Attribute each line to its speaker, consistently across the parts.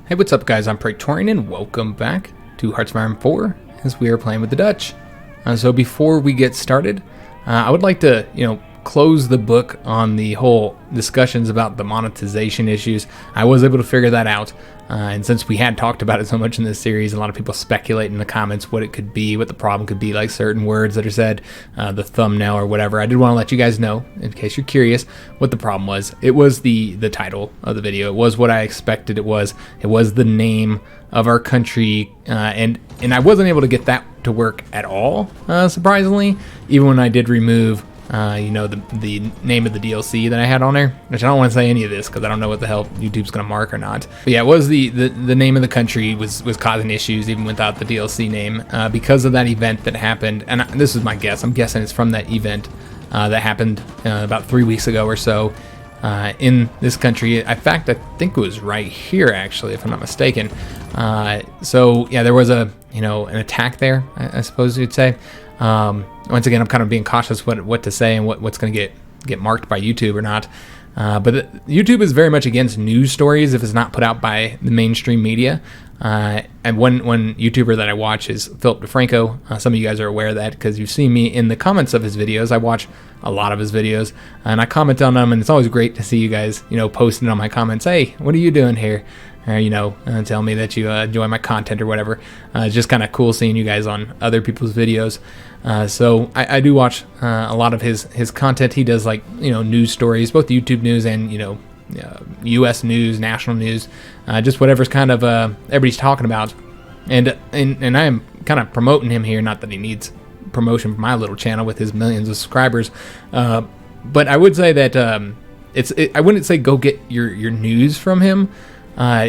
Speaker 1: Hey, what's up guys, I'm Praetorian and welcome back to Hearts of Iron 4 as we are playing with the Dutch. So before we get started, I would like to, close the book on the whole discussions about the monetization issues. I was able to figure that out, and since we had talked about it so much in this series, a lot of people speculate in the comments what it could be, what the problem could be, like certain words that are said, the thumbnail or whatever. I did want to let you guys know, in case you're curious, what the problem was. It was the title of the video. It was what I expected it was. It was the name of our country, and I wasn't able to get that to work at all, surprisingly, even when I did remove the name of the DLC that I had on there, which I don't want to say any of this because I don't know what the hell YouTube's going to mark or not. But yeah, it was the name of the country was causing issues even without the DLC name because of that event that happened. And this is my guess. I'm guessing it's from that event that happened about 3 weeks ago or so in this country. In fact, I think it was right here actually, if I'm not mistaken. So yeah, there was an attack there, I suppose you'd say. Once again, I'm kind of being cautious what to say and what's going to get marked by YouTube or not. But YouTube is very much against news stories if it's not put out by the mainstream media. And one YouTuber that I watch is Philip DeFranco. Some of you guys are aware of that because you've seen me in the comments of his videos. I watch a lot of his videos and I comment on them, and it's always great to see you guys, posting on my comments. Hey, what are you doing here? Tell me that you enjoy my content or whatever. It's just kind of cool seeing you guys on other people's videos. So I do watch a lot of his content. He does news stories, both YouTube news and U.S. news, national news, just whatever's kind of everybody's talking about. And I am kind of promoting him here. Not that he needs promotion for my little channel with his millions of subscribers, but I would say that I wouldn't say go get your news from him.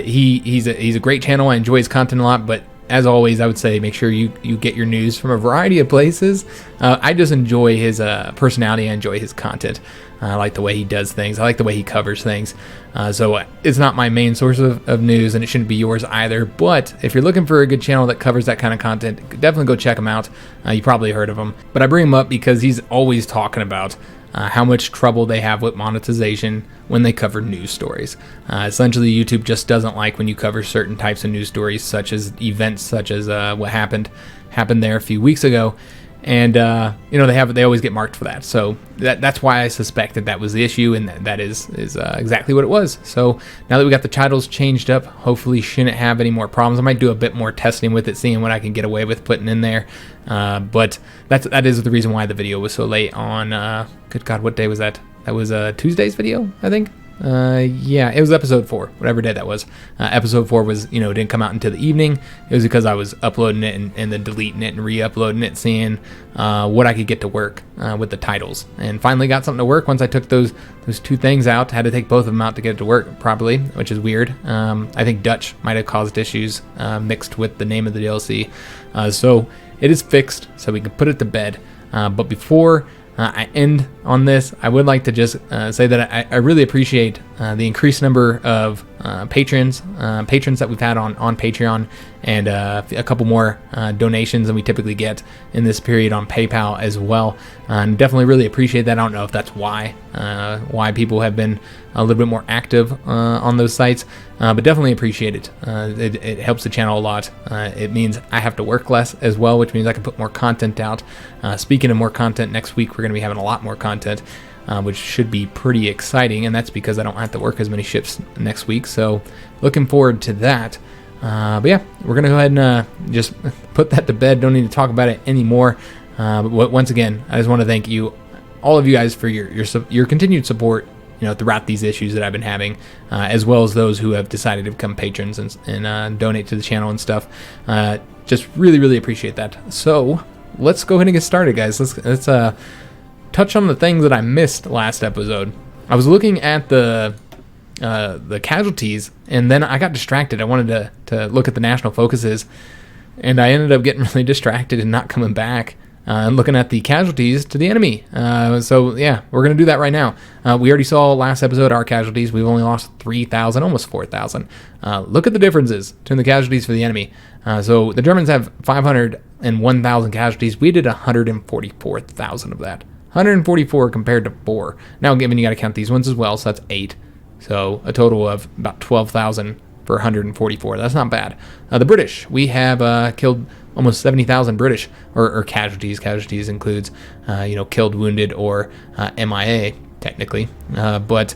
Speaker 1: He's a great channel. I enjoy his content a lot, but as always, I would say make sure you get your news from a variety of places. I just enjoy his personality. I enjoy his content. I like the way he does things. I like the way he covers things. So it's not my main source of news, and it shouldn't be yours either. But if you're looking for a good channel that covers that kind of content, definitely go check him out. You probably heard of him. But I bring him up because he's always talking about how much trouble they have with monetization when they cover news stories. Essentially, YouTube just doesn't like when you cover certain types of news stories, such as events, such as what happened there a few weeks ago, and they always get marked for that. So that's why I suspected that was the issue, and that is exactly what it was. So now that we got the titles changed up, hopefully shouldn't have any more problems. I might do a bit more testing with it, seeing what I can get away with putting in there. But that is the reason why the video was so late on. Good God, what day was that? That was Tuesday's video, I think. Yeah, it was episode 4, whatever day that was. Episode 4 was, didn't come out until the evening. It was because I was uploading it and then deleting it and re-uploading it, seeing what I could get to work with the titles. And finally got something to work once I took those two things out. Had to take both of them out to get it to work properly, which is weird. I think Dutch might have caused issues mixed with the name of the DLC. So it is fixed, so we can put it to bed. But before I end on this, I would like to just say that I really appreciate the increased number of patrons that we've had on Patreon, and a couple more donations than we typically get in this period on PayPal as well. And definitely really appreciate that. I don't know if that's why people have been a little bit more active on those sites, but definitely appreciate it. It helps the channel a lot. It means I have to work less as well, which means I can put more content out. Speaking of more content, next week we're going to be having a lot more content, which should be pretty exciting, and that's because I don't have to work as many shifts next week, so looking forward to that. But yeah, we're going to go ahead and just put that to bed. Don't need to talk about it anymore. But once again, I just want to thank all of you guys for your continued support throughout these issues that I've been having, as well as those who have decided to become patrons and donate to the channel and stuff. Just really, really appreciate that. So let's go ahead and get started, guys. Let's touch on the things that I missed last episode. I was looking at the casualties, and then I got distracted. I wanted to look at the national focuses, and I ended up getting really distracted and not coming back and looking at the casualties to the enemy. So yeah, we're going to do that right now. We already saw last episode our casualties. We've only lost 3,000, almost 4,000. Look at the differences between the casualties for the enemy. So the Germans have 501,000 casualties. We did 144,000 of that. 144 compared to 4. Now, given you got to count these ones as well, so that's 8. So a total of about 12,000 for 144. That's not bad. The British, we have killed almost 70,000 British, or casualties. Casualties includes, killed, wounded, or MIA, technically. But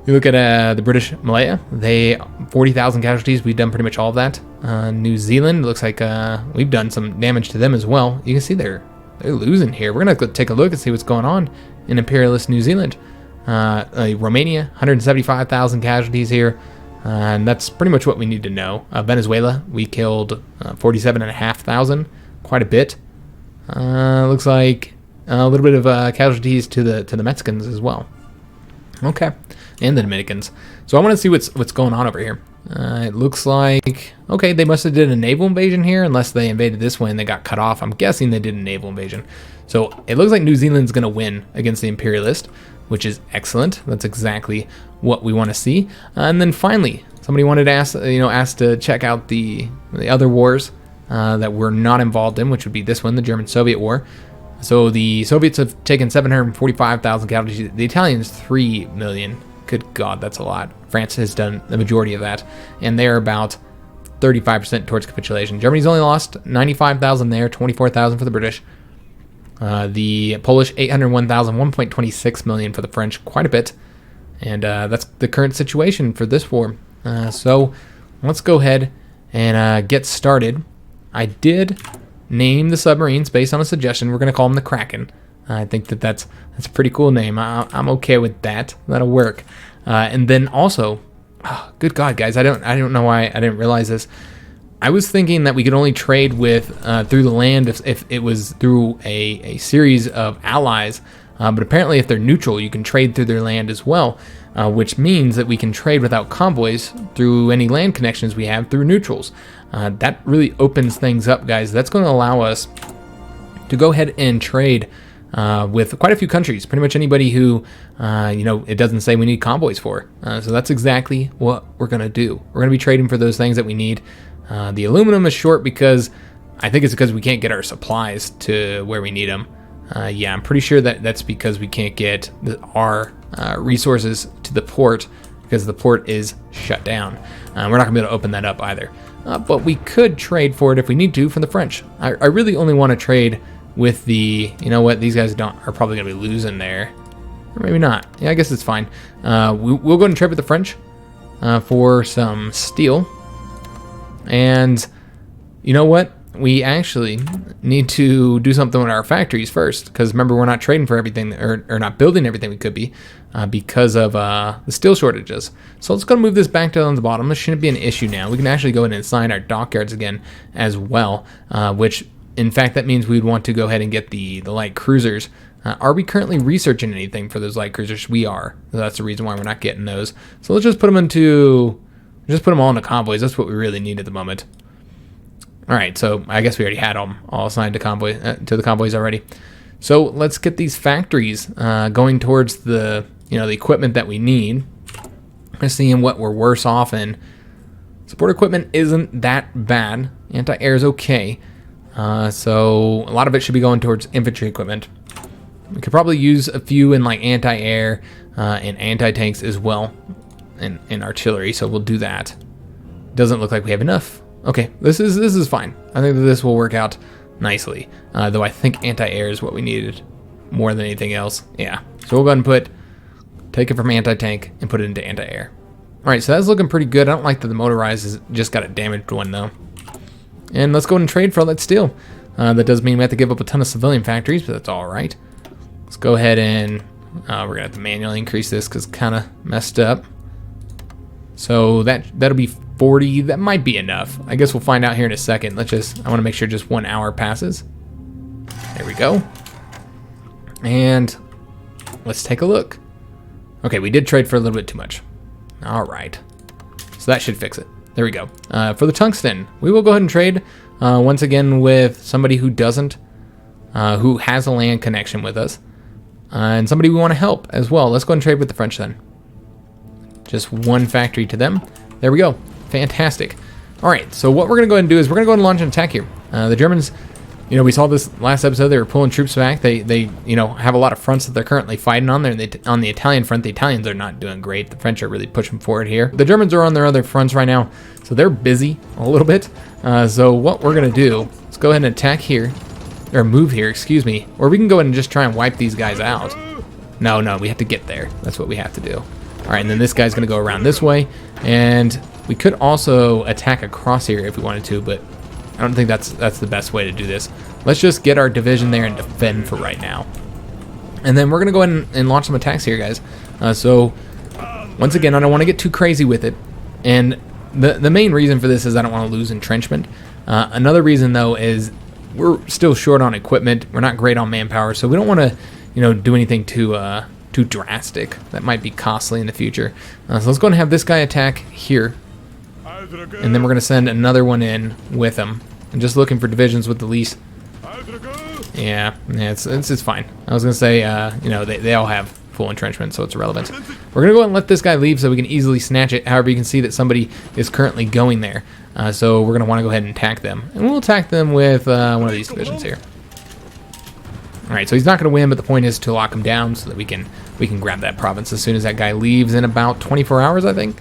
Speaker 1: you look at the British Malaya, they 40,000 casualties. We've done pretty much all of that. New Zealand, looks like we've done some damage to them as well. You can see they're losing here. We're going to take a look and see what's going on in imperialist New Zealand. Romania, 175,000 casualties here. And that's pretty much what we need to know. Venezuela, we killed 47,500, quite a bit. Looks like a little bit of casualties to the Mexicans as well. Okay, and the Dominicans. So I want to see what's going on over here. It looks like, okay, they must have did a naval invasion here, unless they invaded this way and they got cut off. I'm guessing they did a naval invasion. So it looks like New Zealand's going to win against the imperialist, which is excellent. That's exactly what we want to see. And then finally, somebody wanted to asked to check out the other wars that we're not involved in, which would be this one, the German-Soviet War. So the Soviets have taken 745,000 casualties. The Italians, 3 million. Good God, that's a lot. France has done the majority of that, and they're about 35% towards capitulation. Germany's only lost 95,000 there, 24,000 for the British. The Polish, 801,000, 1.26 million for the French, quite a bit. And that's the current situation for this war. So let's go ahead and get started. I did name the submarines based on a suggestion. We're going to call them the Kraken. I think that's a pretty cool name. I'm okay with that. That'll work. And then also, oh, good God, guys, I don't know why I didn't realize this. I was thinking that we could only trade with through the land if it was through a series of allies. But apparently, if they're neutral, you can trade through their land as well, which means that we can trade without convoys through any land connections we have through neutrals. That really opens things up, guys. That's going to allow us to go ahead and trade with quite a few countries, pretty much anybody who, it doesn't say we need convoys for. So that's exactly what we're going to do. We're going to be trading for those things that we need. The aluminum is short because I think it's because we can't get our supplies to where we need them. Yeah, I'm pretty sure that's because we can't get our resources to the port because the port is shut down. We're not going to be able to open that up either. But we could trade for it if we need to from the French. I really only want to trade with the, these guys are probably going to be losing there. Or maybe not. Yeah, I guess it's fine. We'll go ahead and trade with the French for some steel. And you know what? We actually need to do something with our factories first, because remember, we're not trading for everything, or not building everything we could be because of the steel shortages. So let's go move this back down to the bottom. This shouldn't be an issue now. We can actually go in and sign our dockyards again as well, which in fact that means we'd want to go ahead and get the light cruisers. Are we currently researching anything for those light cruisers? We are. So that's the reason why we're not getting those. So let's just put them all into convoys. That's what we really need at the moment. All right, so I guess we already had them all assigned to the convoys already. So let's get these factories going towards the the equipment that we need. We're seeing what we're worse off in. Support equipment isn't that bad. Anti-air is okay. So a lot of it should be going towards infantry equipment. We could probably use a few in like anti-air and anti-tanks as well, in artillery. So we'll do that. Doesn't look like we have enough. Okay, this is fine. I think that this will work out nicely. Though I think anti-air is what we needed more than anything else. Yeah. So we'll go ahead and take it from anti-tank and put it into anti-air. All right, so that's looking pretty good. I don't like that the motorized has just got a damaged one though. And let's go ahead and trade for all that steel. That does mean we have to give up a ton of civilian factories, but that's all right. Let's go ahead and we're gonna have to manually increase this because it's kind of messed up. So that'll be 40. That might be enough. I guess we'll find out here in a second. I want to make sure just 1 hour passes. There we go. And let's take a look. Okay, we did trade for a little bit too much. All right. So that should fix it. There we go. For the tungsten, we will go ahead and trade once again with somebody who doesn't, who has a land connection with us, and somebody we want to help as well. Let's go ahead and trade with the French then. Just one factory to them. There we go. Fantastic. All right, so what we're going to go ahead and do is we're going to go ahead and launch an attack here. The Germans You know, we saw this last episode. They were pulling troops back. They you know, have a lot of fronts that they're currently fighting on there. On the Italian front, the Italians are not doing great. The French are really pushing forward here. The Germans are on their other fronts right now, so they're busy a little bit. So what we're going to do, let's go ahead and attack here, or move here, excuse me. Or we can go ahead and just try and wipe these guys out. No, we have to get there. That's what we have to do. All right, and then this guy's going to go around this way, and we could also attack across here if we wanted to, but I don't think that's the best way to do this. Let's just get our division there and defend for right now. And then we're going to go ahead and launch some attacks here, guys. So, once again, I don't want to get too crazy with it. And the main reason for this is I don't want to lose entrenchment. Another reason, though, is we're still short on equipment. We're not great on manpower, so we don't want to, you know, do anything too drastic. That might be costly in the future. So let's go and have this guy attack here. And then we're going to send another one in with him. I'm just looking for divisions with the least. Yeah, it's fine. I was going to say, you know, they all have full entrenchment, so it's irrelevant. We're going to go ahead and let this guy leave so we can easily snatch it. However, you can see that somebody is currently going there. So we're going to want to go ahead and attack them. And we'll attack them with one of these divisions here. Alright, so he's not going to win, but the point is to lock him down so that we can grab that province as soon as that guy leaves in about 24 hours, I think.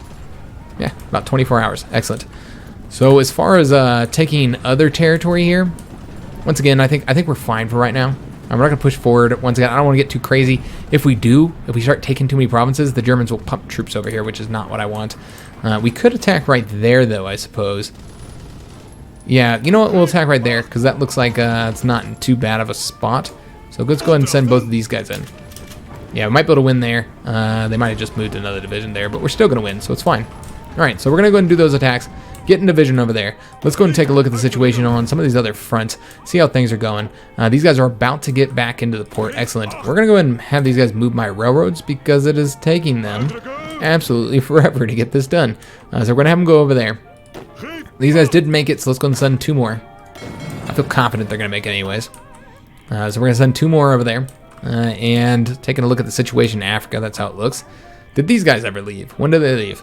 Speaker 1: Yeah, about 24 hours. Excellent. So as far as taking other territory here, once again, I think we're fine for right now. I'm not going to push forward. Once again, I don't want to get too crazy. If we start taking too many provinces, the Germans will pump troops over here, which is not what I want. We could attack right there, though, I suppose. Yeah, you know what? We'll attack right there, because that looks like it's not in too bad of a spot. So let's go ahead and send both of these guys in. Yeah, we might be able to win there. They might have just moved another division there, but we're still going to win, so it's fine. All right, so we're going to go ahead and do those attacks. Get in division over there. Let's go and take a look at the situation on some of these other fronts. See how things are going. These guys are about to get back into the port. Excellent. We're going to go ahead and have these guys move my railroads because it is taking them absolutely forever to get this done. So we're going to have them go over there. These guys did make it, so let's go and send 2 more. I feel confident they're going to make it anyways. So we're going to send 2 more over there. And taking a look at the situation in Africa, that's how it looks. Did these guys ever leave? When did they leave?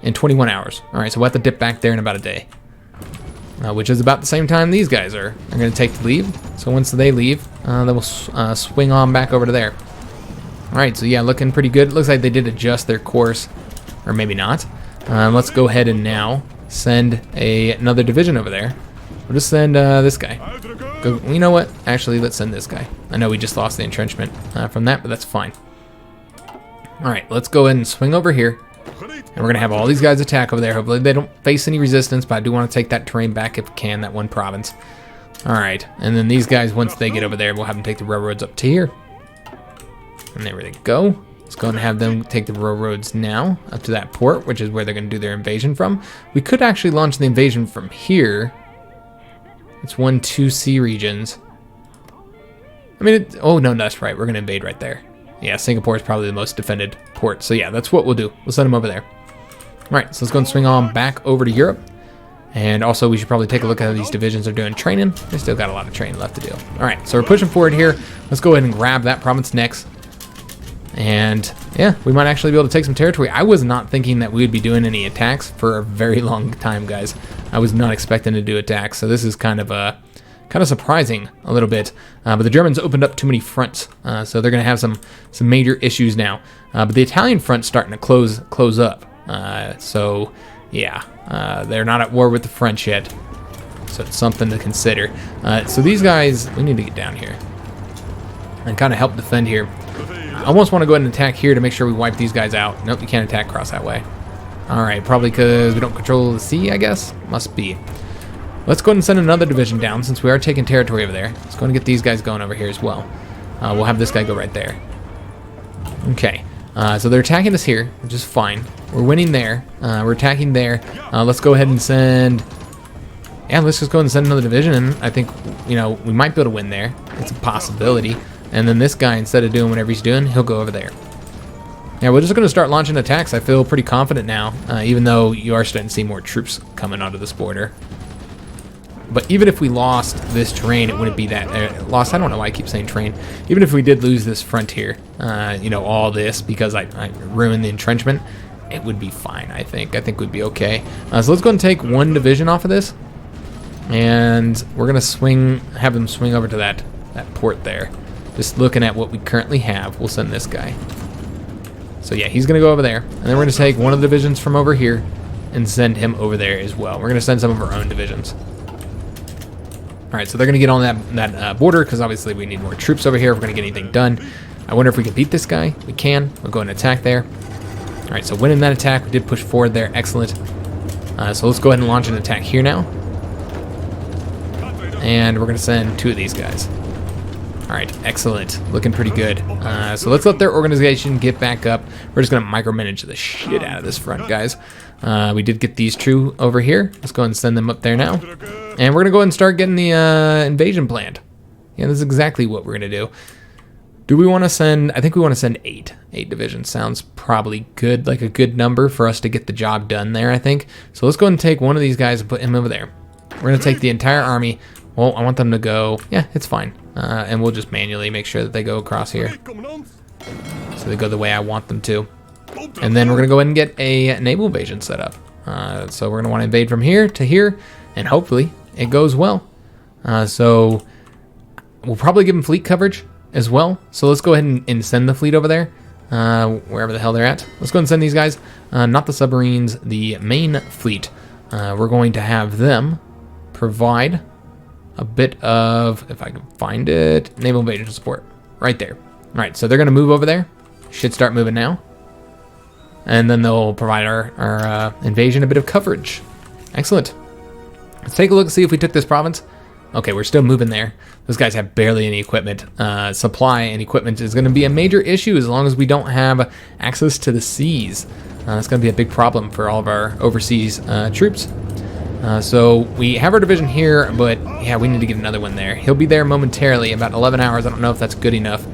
Speaker 1: In 21 hours. All right, so we'll have to dip back there in about a day. Which is about the same time these guys are going to take to leave. So once they leave, then we'll swing on back over to there. All right, so yeah, looking pretty good. It looks like they did adjust their course, or maybe not. Let's go ahead and now send another division over there. We'll just send this guy. You know what? Actually, let's send this guy. I know we just lost the entrenchment from that, but that's fine. All right, let's go ahead and swing over here. And we're going to have all these guys attack over there. Hopefully they don't face any resistance, but I do want to take that terrain back if we can, that one province. All right, and then these guys, once they get over there, we'll have them take the railroads up to here. And there they go. Let's go and have them take the railroads now up to that port, which is where they're going to do their invasion from. We could actually launch the invasion from here. It's 1, 2 sea regions. I mean, oh no, that's right. We're going to invade right there. Yeah, Singapore is probably the most defended port. So yeah, that's what we'll do. We'll send them over there. All right, so let's go and swing on back over to Europe. And also, we should probably take a look at how these divisions are doing training. They still got a lot of training left to do. All right, so we're pushing forward here. Let's go ahead and grab that province next. And yeah, we might actually be able to take some territory. I was not thinking that we would be doing any attacks for a very long time, guys. I was not expecting to do attacks, so this is kind of surprising a little bit. But the Germans opened up too many fronts, so they're going to have some major issues now. But the Italian front's starting to close up. So yeah, they're not at war with the French yet. So it's something to consider. So these guys, we need to get down here and kind of help defend here. I almost want to go ahead and attack here to make sure we wipe these guys out. Nope, you can't attack across that way. All right, probably because we don't control the sea, I guess. Must be. Let's go ahead and send another division down since we are taking territory over there. Let's go ahead and get these guys going over here as well. We'll have this guy go right there. Okay, so they're attacking us here, which is fine. We're winning there. We're attacking there. Let's go ahead and send... Yeah, let's just go ahead and send another division. And I think, you know, we might be able to win there. It's a possibility. And then this guy, instead of doing whatever he's doing, he'll go over there. Yeah, we're just going to start launching attacks. I feel pretty confident now, even though you are starting to see more troops coming onto this border. But even if we lost this terrain, it wouldn't be that... lost, I don't know why I keep saying terrain. Even if we did lose this frontier, you know, all this, because I ruined the entrenchment, it would be fine, I think. I think we'd be okay. So let's go and take one division off of this. And we're gonna have them swing over to that port there. Just looking at what we currently have, we'll send this guy. So yeah, he's gonna go over there, and then we're gonna take one of the divisions from over here and send him over there as well. We're gonna send some of our own divisions. All right, so they're gonna get on that border because obviously we need more troops over here if we're gonna get anything done. I wonder if we can beat this guy. We can. We'll go and attack there. All right, so winning that attack, we did push forward there. Excellent. So let's go ahead and launch an attack here now. And we're gonna send 2 of these guys. All right, excellent. Looking pretty good. So let's let their organization get back up. We're just gonna micromanage the shit out of this front, guys. We did get these 2 over here. Let's go ahead and send them up there now. And we're gonna go ahead and start getting the invasion planned. Yeah, this is exactly what we're gonna do. Do we want to send, I think we want to send 8. 8 divisions sounds probably good, like a good number for us to get the job done there, I think. So let's go ahead and take one of these guys and put him over there. We're gonna take the entire army. Well, I want them to go, yeah, it's fine. And we'll just manually make sure that they go across here. So they go the way I want them to. And then we're gonna go ahead and get a naval invasion set up. So we're gonna want to invade from here to here, and hopefully it goes well. So we'll probably give them fleet coverage as well. So let's go ahead and send the fleet over there, wherever the hell they're at. Let's go ahead and send these guys, not the submarines, the main fleet. We're going to have them provide a bit of, if I can find it, naval invasion support right there. All right, so they're gonna move over there. Should start moving now. And then they'll provide our invasion a bit of coverage. Excellent. Let's take a look and see if we took this province. Okay, we're still moving there. Those guys have barely any equipment. Supply and equipment is gonna be a major issue as long as we don't have access to the seas. It's gonna be a big problem for all of our overseas troops. So we have our division here, but yeah, we need to get another one there. He'll be there momentarily, about 11 hours. I don't know if that's good enough.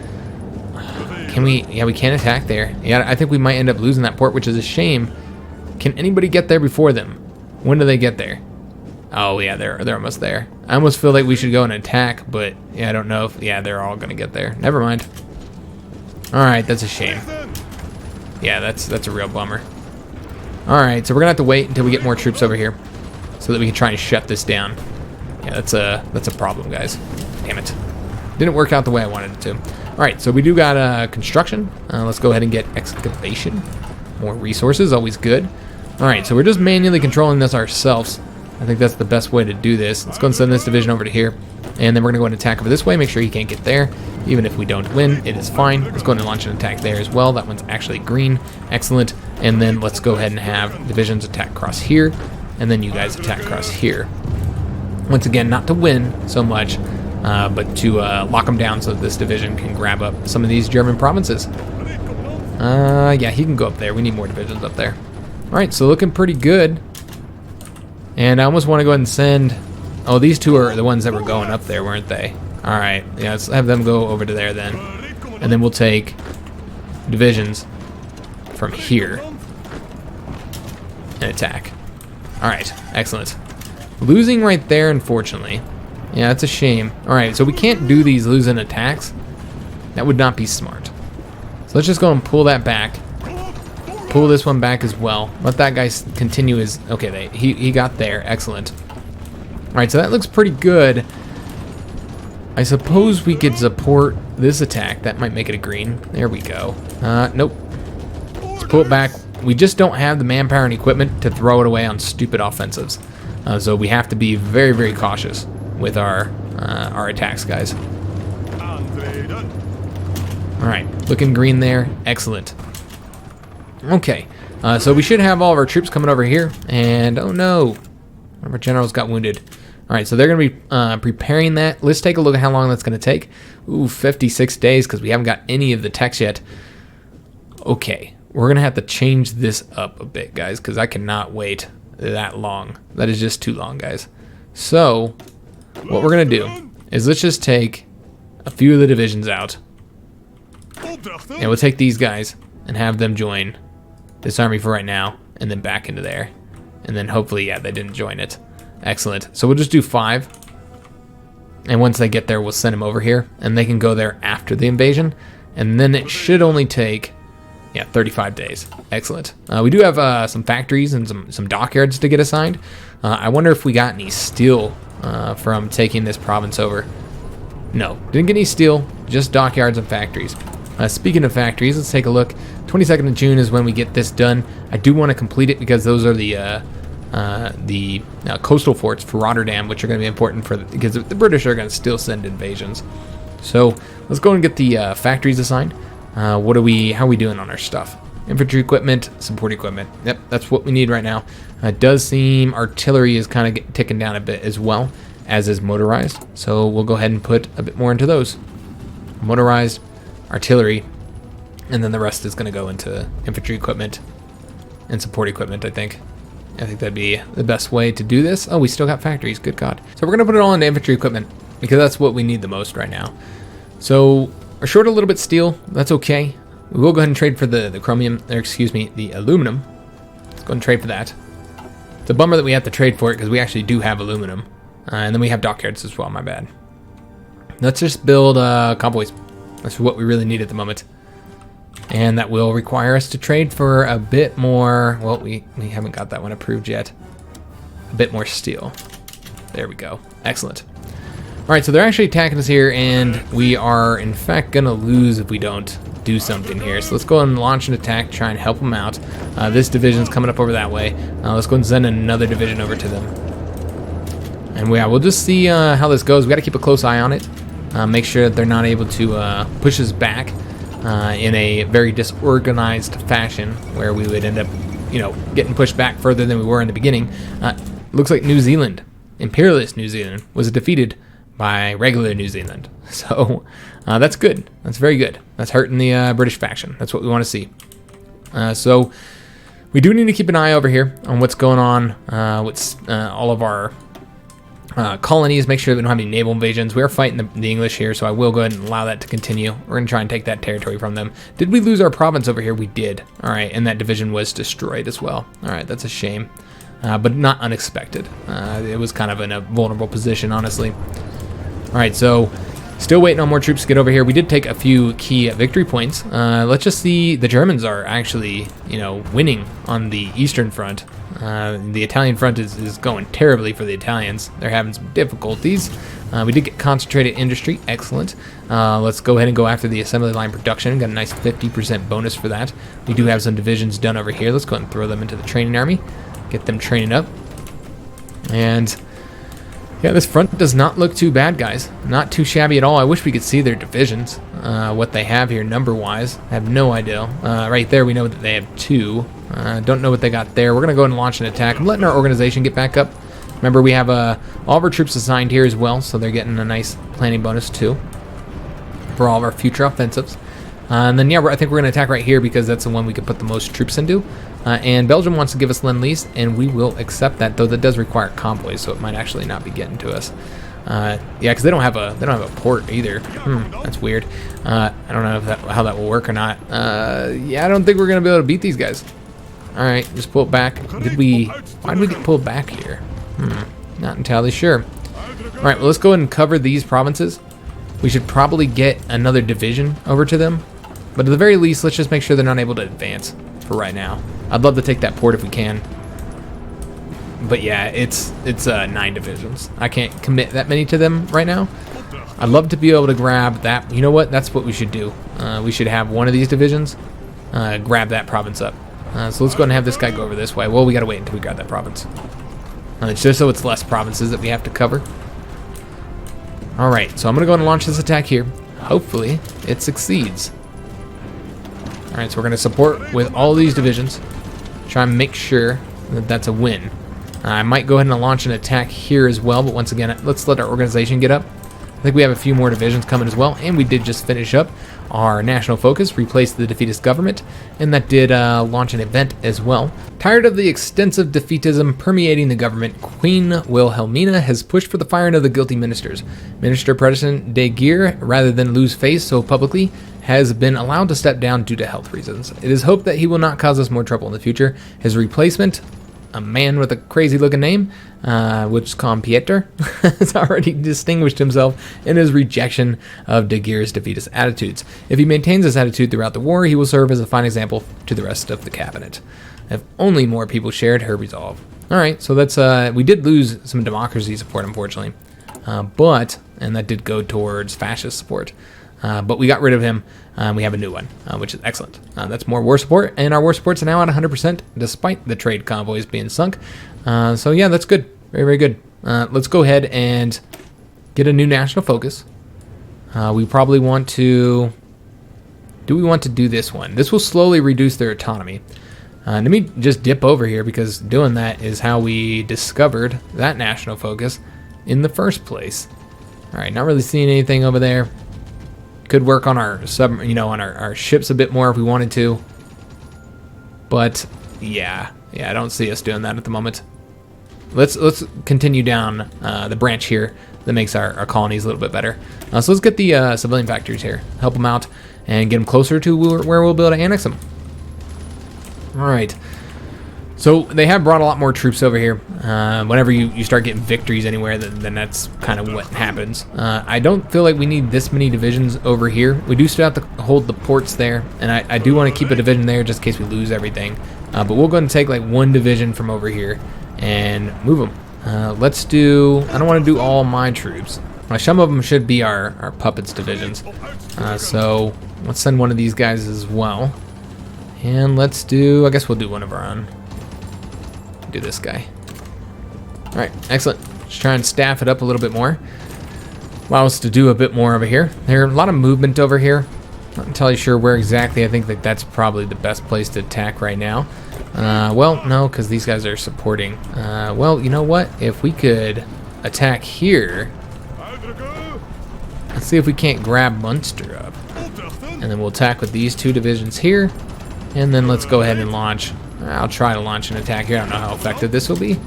Speaker 1: Can we? Yeah, we can't attack there. Yeah, I think we might end up losing that port, which is a shame. Can anybody get there before them? When do they get there? Oh yeah, they're almost there. I almost feel like we should go and attack, but yeah, I don't know if, yeah, they're all gonna get there. Never mind. All right, that's a shame. Yeah, that's a real bummer. All right, so we're gonna have to wait until we get more troops over here, so that we can try and shut this down. Yeah, that's a problem, guys. Damn it. Didn't work out the way I wanted it to. All right, so we do got construction. Let's go ahead and get excavation. More resources, always good. All right, so we're just manually controlling this ourselves. I think that's the best way to do this. Let's go and send this division over to here. And then we're gonna go and attack over this way, make sure he can't get there. Even if we don't win, it is fine. Let's go and launch an attack there as well. That one's actually green, excellent. And then let's go ahead and have divisions attack across here, and then you guys attack across here. Once again, not to win so much, but to lock them down so that this division can grab up some of these German provinces. Yeah, he can go up there. We need more divisions up there. All right, so looking pretty good. And I almost want to go ahead and send, oh, these 2 are the ones that were going up there, weren't they? All right, yeah, let's have them go over to there then. And then we'll take divisions from here and attack. All right, excellent. Losing right there, unfortunately. Yeah, that's a shame. All right, so we can't do these losing attacks. That would not be smart. So let's just go and pull that back. Pull this one back as well. Let that guy continue his, okay, he got there, excellent. All right, so that looks pretty good. I suppose we could support this attack. That might make it a green. There we go. Nope. Let's pull it back. We just don't have the manpower and equipment to throw it away on stupid offensives. So we have to be very, very cautious with our attacks, guys. All right, looking green there. Excellent. Okay, so we should have all of our troops coming over here. And oh no, one of our generals got wounded. All right, so they're going to be preparing that. Let's take a look at how long that's going to take. Ooh, 56 days because we haven't got any of the techs yet. Okay, we're going to have to change this up a bit, guys, because I cannot wait that long. That is just too long, guys. So what we're going to do is let's just take a few of the divisions out. And we'll take these guys and have them join this army for right now, and then back into there. And then hopefully, yeah, they didn't join it. Excellent. So we'll just do 5. And once they get there, we'll send them over here, and they can go there after the invasion. And then it should only take, yeah, 35 days. Excellent. We do have some factories and some dockyards to get assigned. I wonder if we got any steel from taking this province over. No, didn't get any steel, just dockyards and factories. Speaking of factories, let's take a look. 22nd of June is when we get this done. I do want to complete it because those are the coastal forts for Rotterdam, which are going to be important because the British are going to still send invasions. So let's go and get the factories assigned. How are we doing on our stuff? Infantry equipment, support equipment. Yep, that's what we need right now. It does seem artillery is kind of ticking down a bit as well, as is motorized. So we'll go ahead and put a bit more into those. Motorized, artillery, and then the rest is going to go into infantry equipment and support equipment, I think. I think that'd be the best way to do this. Oh, we still got factories, good God. So we're going to put it all into infantry equipment because that's what we need the most right now. So we're short a little bit steel, that's okay. We will go ahead and trade for the chromium, or excuse me, the aluminum. Let's go and trade for that. It's a bummer that we have to trade for it because we actually do have aluminum. And then we have dockyards as well, my bad. Let's just build convoys. That's what we really need at the moment. And that will require us to trade for a bit more, well, we haven't got that one approved yet. A bit more steel. There we go. Excellent. All right, so they're actually attacking us here, and we are, in fact, going to lose if we don't do something here. So let's go and launch an attack, try and help them out. This division's coming up over that way. Let's go and send another division over to them. And we'll just see how this goes. We got to keep a close eye on it. Make sure that they're not able to push us back in a very disorganized fashion where we would end up, getting pushed back further than we were in the beginning. Looks like New Zealand, Imperialist New Zealand, was defeated by regular New Zealand. So that's good. That's very good. That's hurting the British faction. That's what we want to see. So we do need to keep an eye over here on what's going on with all of our colonies. Make sure we don't have any naval invasions. We are fighting the English here, so I will go ahead and allow that to continue. We're going to try and take that territory from them. Did we lose our province over here? We did. All right, and that division was destroyed as well. All right, that's a shame, but not unexpected. It was kind of in a vulnerable position, honestly. All right, so still waiting on more troops to get over here. We did take a few key victory points. Let's just see. The Germans are actually, winning on the Eastern Front. The Italian front is going terribly for the Italians. They're having some difficulties. We did get concentrated industry. Excellent. Let's go ahead and go after the assembly line production. Got a nice 50% bonus for that. We do have some divisions done over here. Let's go ahead and throw them into the training army. Get them training up. And yeah, this front does not look too bad, guys. Not too shabby at all. I wish we could see their divisions, what they have here number-wise. I have no idea. Right there, we know that they have 2. Don't know what they got there. We're going to go ahead and launch an attack. I'm letting our organization get back up. Remember, we have all of our troops assigned here as well, so they're getting a nice planning bonus too for all of our future offensives. And then, yeah, I think we're going to attack right here because that's the one we could put the most troops into. And Belgium wants to give us Lend-Lease, and we will accept that, though that does require convoys, so it might actually not be getting to us. Yeah, because they don't have a port either. That's weird. I don't know how that will work or not. Yeah, I don't think we're going to be able to beat these guys. All right, just pull it back. Why did we get pulled back here? Not entirely sure. All right, well, let's go ahead and cover these provinces. We should probably get another division over to them. But at the very least, let's just make sure they're not able to advance for right now. I'd love to take that port if we can. But yeah, it's 9 divisions. I can't commit that many to them right now. I'd love to be able to grab that. You know what? That's what we should do. We should have one of these divisions grab that province up. So let's go ahead and have this guy go over this way. Well, we got to wait until we grab that province. It's just so it's less provinces that we have to cover. All right, so I'm going to go and launch this attack here. Hopefully, it succeeds. All right, so we're going to support with all these divisions. Try and make sure that that's a win. I might go ahead and launch an attack here as well, but once again, let's let our organization get up. I think we have a few more divisions coming as well, and we did just finish up our national focus, replace the defeatist government, and that did launch an event as well. Tired of the extensive defeatism permeating the government, Queen Wilhelmina has pushed for the firing of the guilty ministers. Minister President de Geer, rather than lose face so publicly, has been allowed to step down due to health reasons. It is hoped that he will not cause us more trouble in the future. His replacement, a man with a crazy looking name, which is called Pieter, has already distinguished himself in his rejection of de Geer's defeatist attitudes. If he maintains this attitude throughout the war, he will serve as a fine example to the rest of the cabinet. If only more people shared her resolve. All right, so that's we did lose some democracy support, unfortunately, and that did go towards fascist support. But we got rid of him. We have a new one, which is excellent. That's more war support, and our war supports are now at 100%, despite the trade convoys being sunk. So yeah, that's good. Very, very good. Let's go ahead and get a new national focus. We probably want to... Do we want to do this one? This will slowly reduce their autonomy. Let me just dip over here, because doing that is how we discovered that national focus in the first place. All right, not really seeing anything over there. Could work on our on our ships a bit more if we wanted to. But yeah, I don't see us doing that at the moment. Let's continue down the branch here that makes our colonies a little bit better. So let's get the civilian factories here, help them out, and get them closer to where we'll be able to annex them. All right. So they have brought a lot more troops over here. Whenever you start getting victories anywhere, then that's kind of what happens. I don't feel like we need this many divisions over here. We do still have to hold the ports there, and I do want to keep a division there just in case we lose everything. But we'll go and take like one division from over here and move them. Let's do... I don't want to do all my troops. Some of them should be our puppets divisions. So let's send one of these guys as well. And let's do... I guess we'll do one of our own. Do this guy. All right, excellent. Just try and staff it up a little bit more. Allow us to do a bit more over here. There's a lot of movement over here. Not entirely sure where exactly. I think that that's probably the best place to attack right now. Well, no, because these guys are supporting. Well, you know what? If we could attack here, let's see if we can't grab Munster up, and then we'll attack with these two divisions here, and then let's go ahead and launch. I'll try to launch an attack here. I don't know how effective this will be.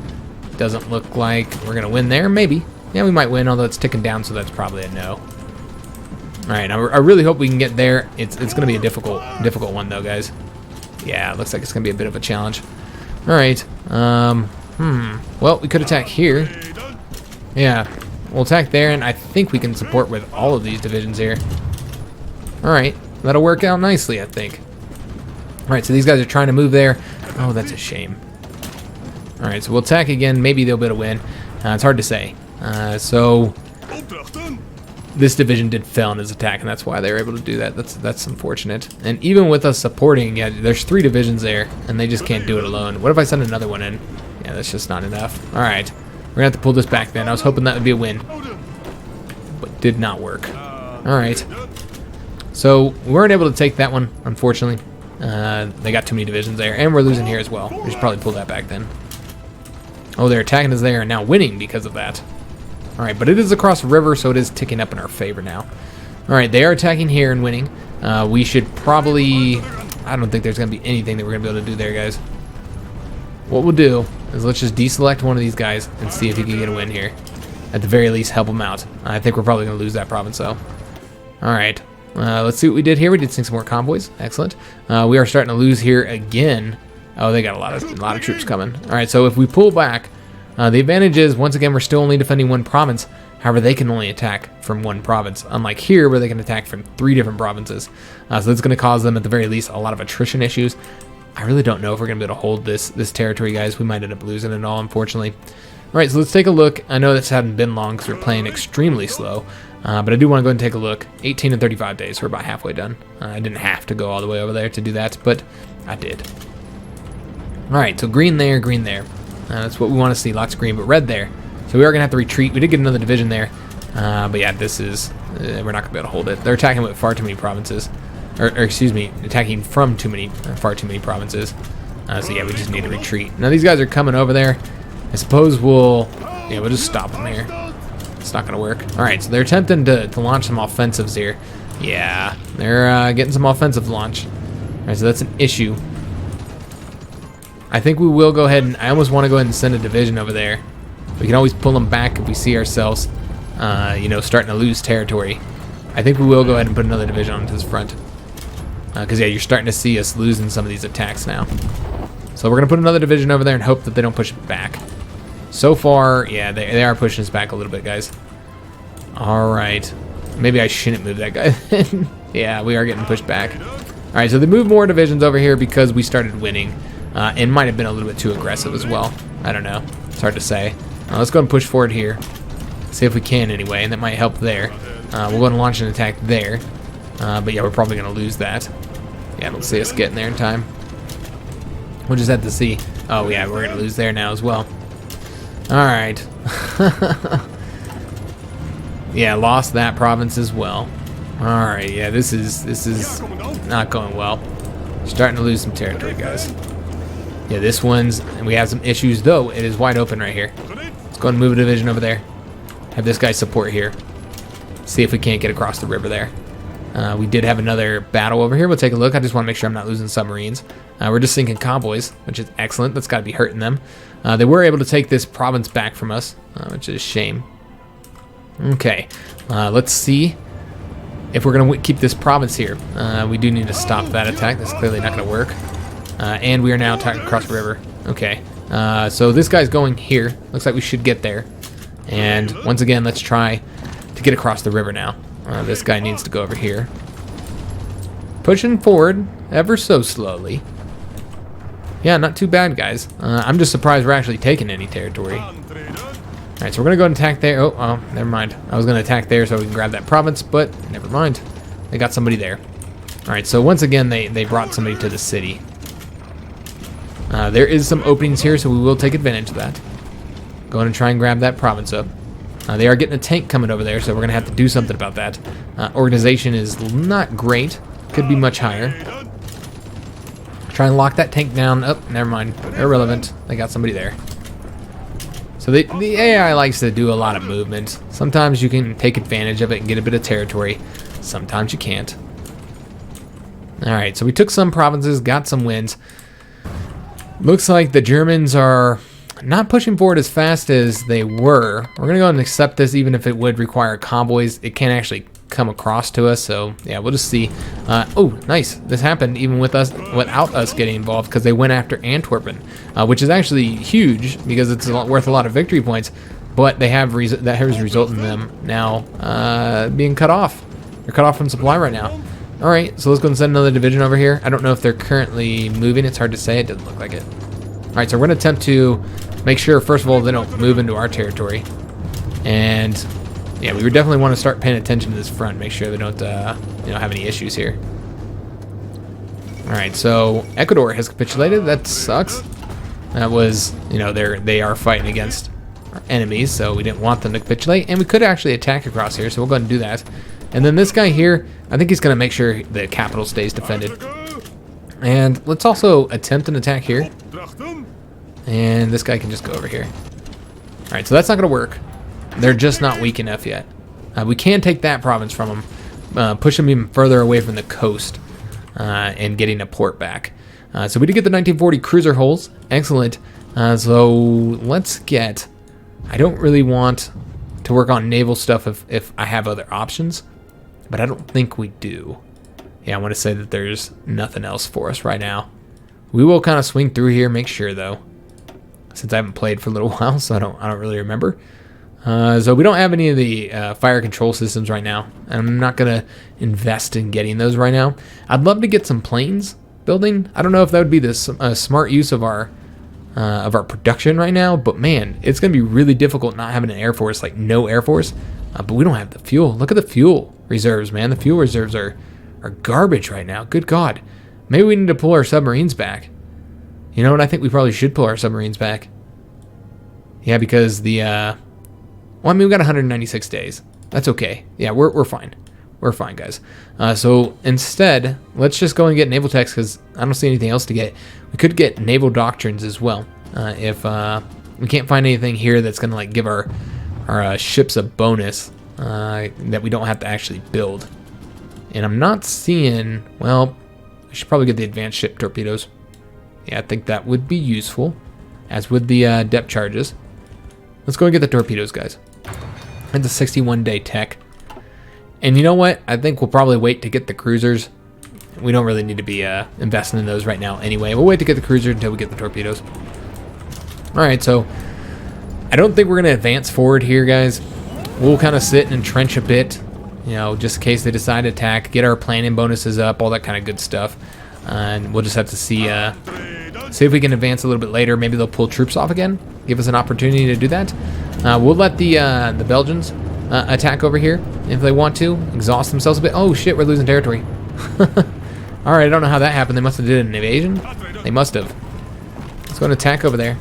Speaker 1: Doesn't look like we're gonna win there. Maybe. Yeah, we might win, although it's ticking down, so that's probably a no. All right, I really hope we can get there. It's gonna be a difficult one though, guys. Yeah, it looks like it's gonna be a bit of a challenge. All right. Well, we could attack here. Yeah, we'll attack there, and I think we can support with all of these divisions here. All right, that'll work out nicely, I think. All right, so these guys are trying to move there. Oh, that's a shame. All right, so we'll attack again. Maybe they'll be able to win. It's hard to say. So this division did fail in his attack, and that's why they were able to do that. That's unfortunate. And even with us supporting, yeah, there's 3 divisions there, and they just can't do it alone. What if I send another one in? Yeah, that's just not enough. All right, we're gonna have to pull this back then. I was hoping that would be a win, but did not work. All right, so we weren't able to take that one, unfortunately. They got too many divisions there, and we're losing here as well. We should probably pull that back then. Oh, they're attacking us there and now winning because of that. All right, but it is across the river, so it is ticking up in our favor now. All right, they are attacking here and winning. We should probably... I don't think there's going to be anything that we're going to be able to do there, guys. What we'll do is let's just deselect one of these guys and see if he can get a win here. At the very least, help him out. I think we're probably going to lose that province, though. All right. Let's see what we did here. We did sink some more convoys. Excellent. We are starting to lose here again. Oh, they got a lot of troops coming. All right, so if we pull back, the advantage is, once again, we're still only defending one province. However, they can only attack from one province, unlike here where they can attack from 3 different provinces. So that's going to cause them, at the very least, a lot of attrition issues. I really don't know if we're going to be able to hold this territory, guys. We might end up losing it all, unfortunately. All right, so let's take a look. I know this hasn't been long because we're playing extremely slow. But I do want to go and take a look. 18 and 35 days. We're about halfway done. I didn't have to go all the way over there to do that, but I did. All right, so green there, green there. That's what we want to see. Lots of green, but red there. So we are going to have to retreat. We did get another division there. But yeah, this is... we're not going to be able to hold it. They're attacking with far too many provinces. Or excuse me, attacking from far too many provinces. So yeah, we just need to retreat. Now these guys are coming over there. I suppose we'll just stop them here. It's not going to work. All right, so they're attempting to launch some offensives here. Yeah, they're getting some offensive launch. All right, so that's an issue. I think we will go ahead and... I almost want to go ahead and send a division over there. We can always pull them back if we see ourselves, starting to lose territory. I think we will go ahead and put another division onto this front. Because, yeah, you're starting to see us losing some of these attacks now. So we're going to put another division over there and hope that they don't push it back. So far, yeah, they are pushing us back a little bit, guys. All right. Maybe I shouldn't move that guy. Yeah, we are getting pushed back. All right, so they moved more divisions over here because we started winning. And might have been a little bit too aggressive as well. I don't know. It's hard to say. Let's go and push forward here. See if we can anyway, and that might help there. We'll go and launch an attack there. But yeah, we're probably going to lose that. Yeah, I don't see us getting there in time. We'll just have to see. Oh yeah, we're going to lose there now as well. Alright. Yeah, lost that province as well. Alright, yeah, this is not going well. Starting to lose some territory, guys. Yeah, this one's, and we have some issues, though it is wide open right here. Let's go and move a division over there. Have this guy support here. See if we can't get across the river there. We did have another battle over here. We'll take a look. I just want to make sure I'm not losing submarines. We're just sinking convoys, which is excellent. That's got to be hurting them. They were able to take this province back from us, which is a shame. Okay, let's see if we're going to keep this province here. We do need to stop that attack. That's clearly not going to work. And we are now attacking across the river. Okay, so this guy's going here. Looks like we should get there. And once again, let's try to get across the river now. This guy needs to go over here. Pushing forward ever so slowly. Yeah, not too bad, guys. I'm just surprised we're actually taking any territory. Alright, so we're going to go and attack there. Oh, never mind. I was going to attack there so we can grab that province, but never mind. They got somebody there. Alright, so once again, they brought somebody to the city. There is some openings here, so we will take advantage of that. Going to try and grab that province up. They are getting a tank coming over there, so we're going to have to do something about that. Organization is not great. Could be much higher. Try and lock that tank down. Oh, never mind. Irrelevant. They got somebody there. So the AI likes to do a lot of movement. Sometimes you can take advantage of it and get a bit of territory. Sometimes you can't. Alright, so we took some provinces, got some wins. Looks like the Germans are not pushing forward as fast as they were. We're going to go and accept this, even if it would require convoys. It can't actually come across to us, so yeah, we'll just see. Oh, nice. This happened even without us getting involved, because they went after Antwerpen, which is actually huge because it's worth a lot of victory points, but that has resulted in them now being cut off. They're cut off from supply right now. All right, so let's go and send another division over here. I don't know if they're currently moving. It's hard to say. It doesn't look like it. All right, so we're going to attempt to make sure, first of all, they don't move into our territory. And yeah, we would definitely want to start paying attention to this front, make sure they don't have any issues here. All right, so Ecuador has capitulated. That sucks. That was, they are fighting against our enemies, so we didn't want them to capitulate. And we could actually attack across here, so we'll go ahead and do that. And then this guy here, I think he's going to make sure the capital stays defended. And let's also attempt an attack here. And this guy can just go over here. All right, so that's not going to work. They're just not weak enough yet. We can take that province from them, push them even further away from the coast, and getting a port back. So we did get the 1940 cruiser hulls. Excellent. So let's get... I don't really want to work on naval stuff if I have other options, but I don't think we do. Yeah, I want to say that there's nothing else for us right now. We will kind of swing through here, make sure though, since I haven't played for a little while, so I don't really remember. So we don't have any of the fire control systems right now, and I'm not gonna invest in getting those right now. I'd love to get some planes building. I don't know if that would be the smart use of our production right now, but man, it's gonna be really difficult not having an air force, like no air force. But we don't have the fuel. Look at the fuel reserves, man. The fuel reserves are garbage right now. Good God. Maybe we need to pull our submarines back. You know what? I think we probably should pull our submarines back. Yeah, because the well, I mean, we got 196 days. That's okay. Yeah, we're fine. We're fine, guys. So instead, let's just go and get naval techs, because I don't see anything else to get. We could get naval doctrines as well. If we can't find anything here that's going to like give our ships a bonus that we don't have to actually build. And I'm not seeing... Well, I should probably get the advanced ship torpedoes. Yeah, I think that would be useful, as would the depth charges. Let's go and get the torpedoes, guys. It's a 61-day tech. And you know what? I think we'll probably wait to get the cruisers. We don't really need to be investing in those right now anyway. We'll wait to get the cruiser until we get the torpedoes. Alright, so I don't think we're going to advance forward here, guys. We'll kind of sit and entrench a bit, just in case they decide to attack, get our planning bonuses up, all that kind of good stuff. And we'll just have to see if we can advance a little bit later. Maybe they'll pull troops off again. give us an opportunity to do that. We'll let the Belgians attack over here if they want to, exhaust themselves a bit. Oh shit, we're losing territory. Alright, I don't know how that happened. They must have did an invasion. They must have. Let's go and attack over there.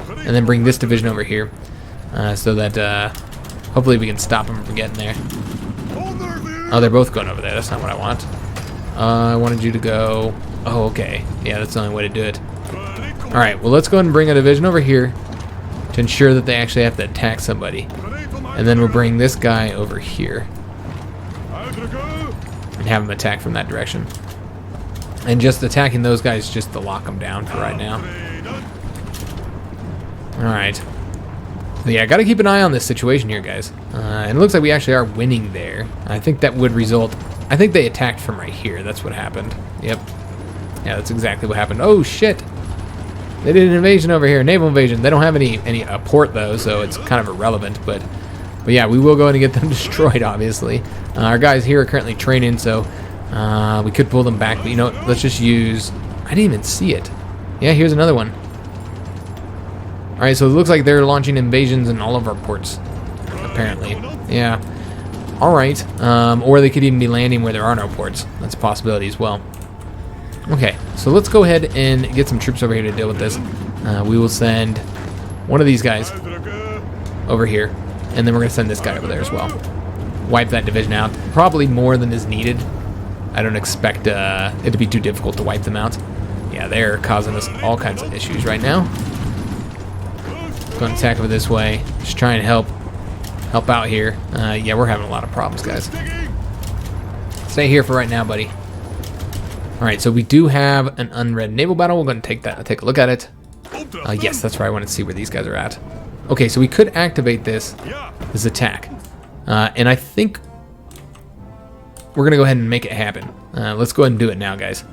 Speaker 1: And then bring this division over here. So that hopefully we can stop them from getting there. Oh, they're both going over there. That's not what I want. I wanted you to go... Oh, okay. Yeah, that's the only way to do it. Alright, well let's go ahead and bring a division over here to ensure that they actually have to attack somebody. And then we'll bring this guy over here. And have him attack from that direction. And just attacking those guys just to lock them down for right now. Alright. So yeah, gotta keep an eye on this situation here, guys. And it looks like we actually are winning there. I think that would result... I think they attacked from right here. That's what happened. Yep. Yeah, that's exactly what happened. Oh, shit! They did an invasion over here. Naval invasion. They don't have any port, though, so it's kind of irrelevant. But yeah, we will go in and get them destroyed, obviously. Our guys here are currently training, so... we could pull them back, but you know what? Let's just use... I didn't even see it. Yeah, here's another one. Alright, so it looks like they're launching invasions in all of our ports. Apparently. Yeah. Alright. Or they could even be landing where there are no ports. That's a possibility as well. Okay, so let's go ahead and get some troops over here to deal with this. We will send one of these guys over here. And then we're going to send this guy over there as well. Wipe that division out. Probably more than is needed. I don't expect it to be too difficult to wipe them out. Yeah, they're causing us all kinds of issues right now. Going to attack over this way. Just try and help out here. Yeah, we're having a lot of problems, guys. Stay here for right now, buddy. Alright, so we do have an unread naval battle. We're going to take a look at it. Yes, that's where I want to see where these guys are at. Okay, so we could activate this attack. And I think we're going to go ahead and make it happen. Let's go ahead and do it now, guys.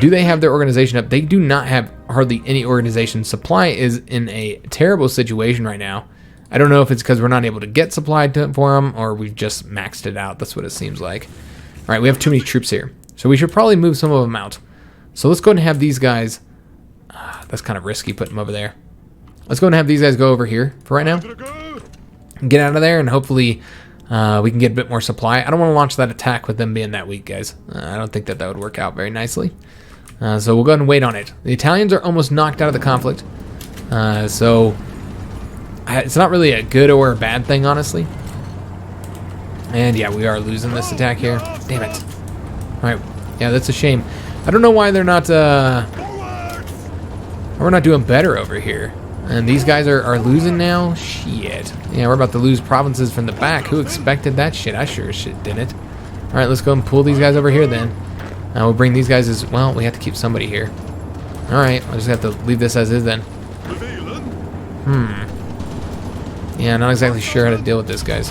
Speaker 1: Do they have their organization up? They do not have hardly any organization. Supply is in a terrible situation right now. I don't know if it's because we're not able to get supply for them or we've just maxed it out. That's what it seems like. All right, we have too many troops here. So we should probably move some of them out. So let's go ahead and have these guys... that's kind of risky putting them over there. Let's go ahead and have these guys go over here for right now. Get out of there and hopefully... we can get a bit more supply. I don't want to launch that attack with them being that weak, guys. I don't think that would work out very nicely. So we'll go ahead and wait on it. The Italians are almost knocked out of the conflict. So it's not really a good or a bad thing, honestly. And yeah, we are losing this attack here. Damn it. Alright, yeah, that's a shame. I don't know why they're not, we're not doing better over here. And these guys are losing now? Shit. Yeah, we're about to lose provinces from the back. Who expected that shit? I sure as shit didn't. Alright, let's go and pull these guys over here then. We'll bring these guys as... Well, we have to keep somebody here. Alright, I'll just have to leave this as is then. Yeah, not exactly sure how to deal with this, guys.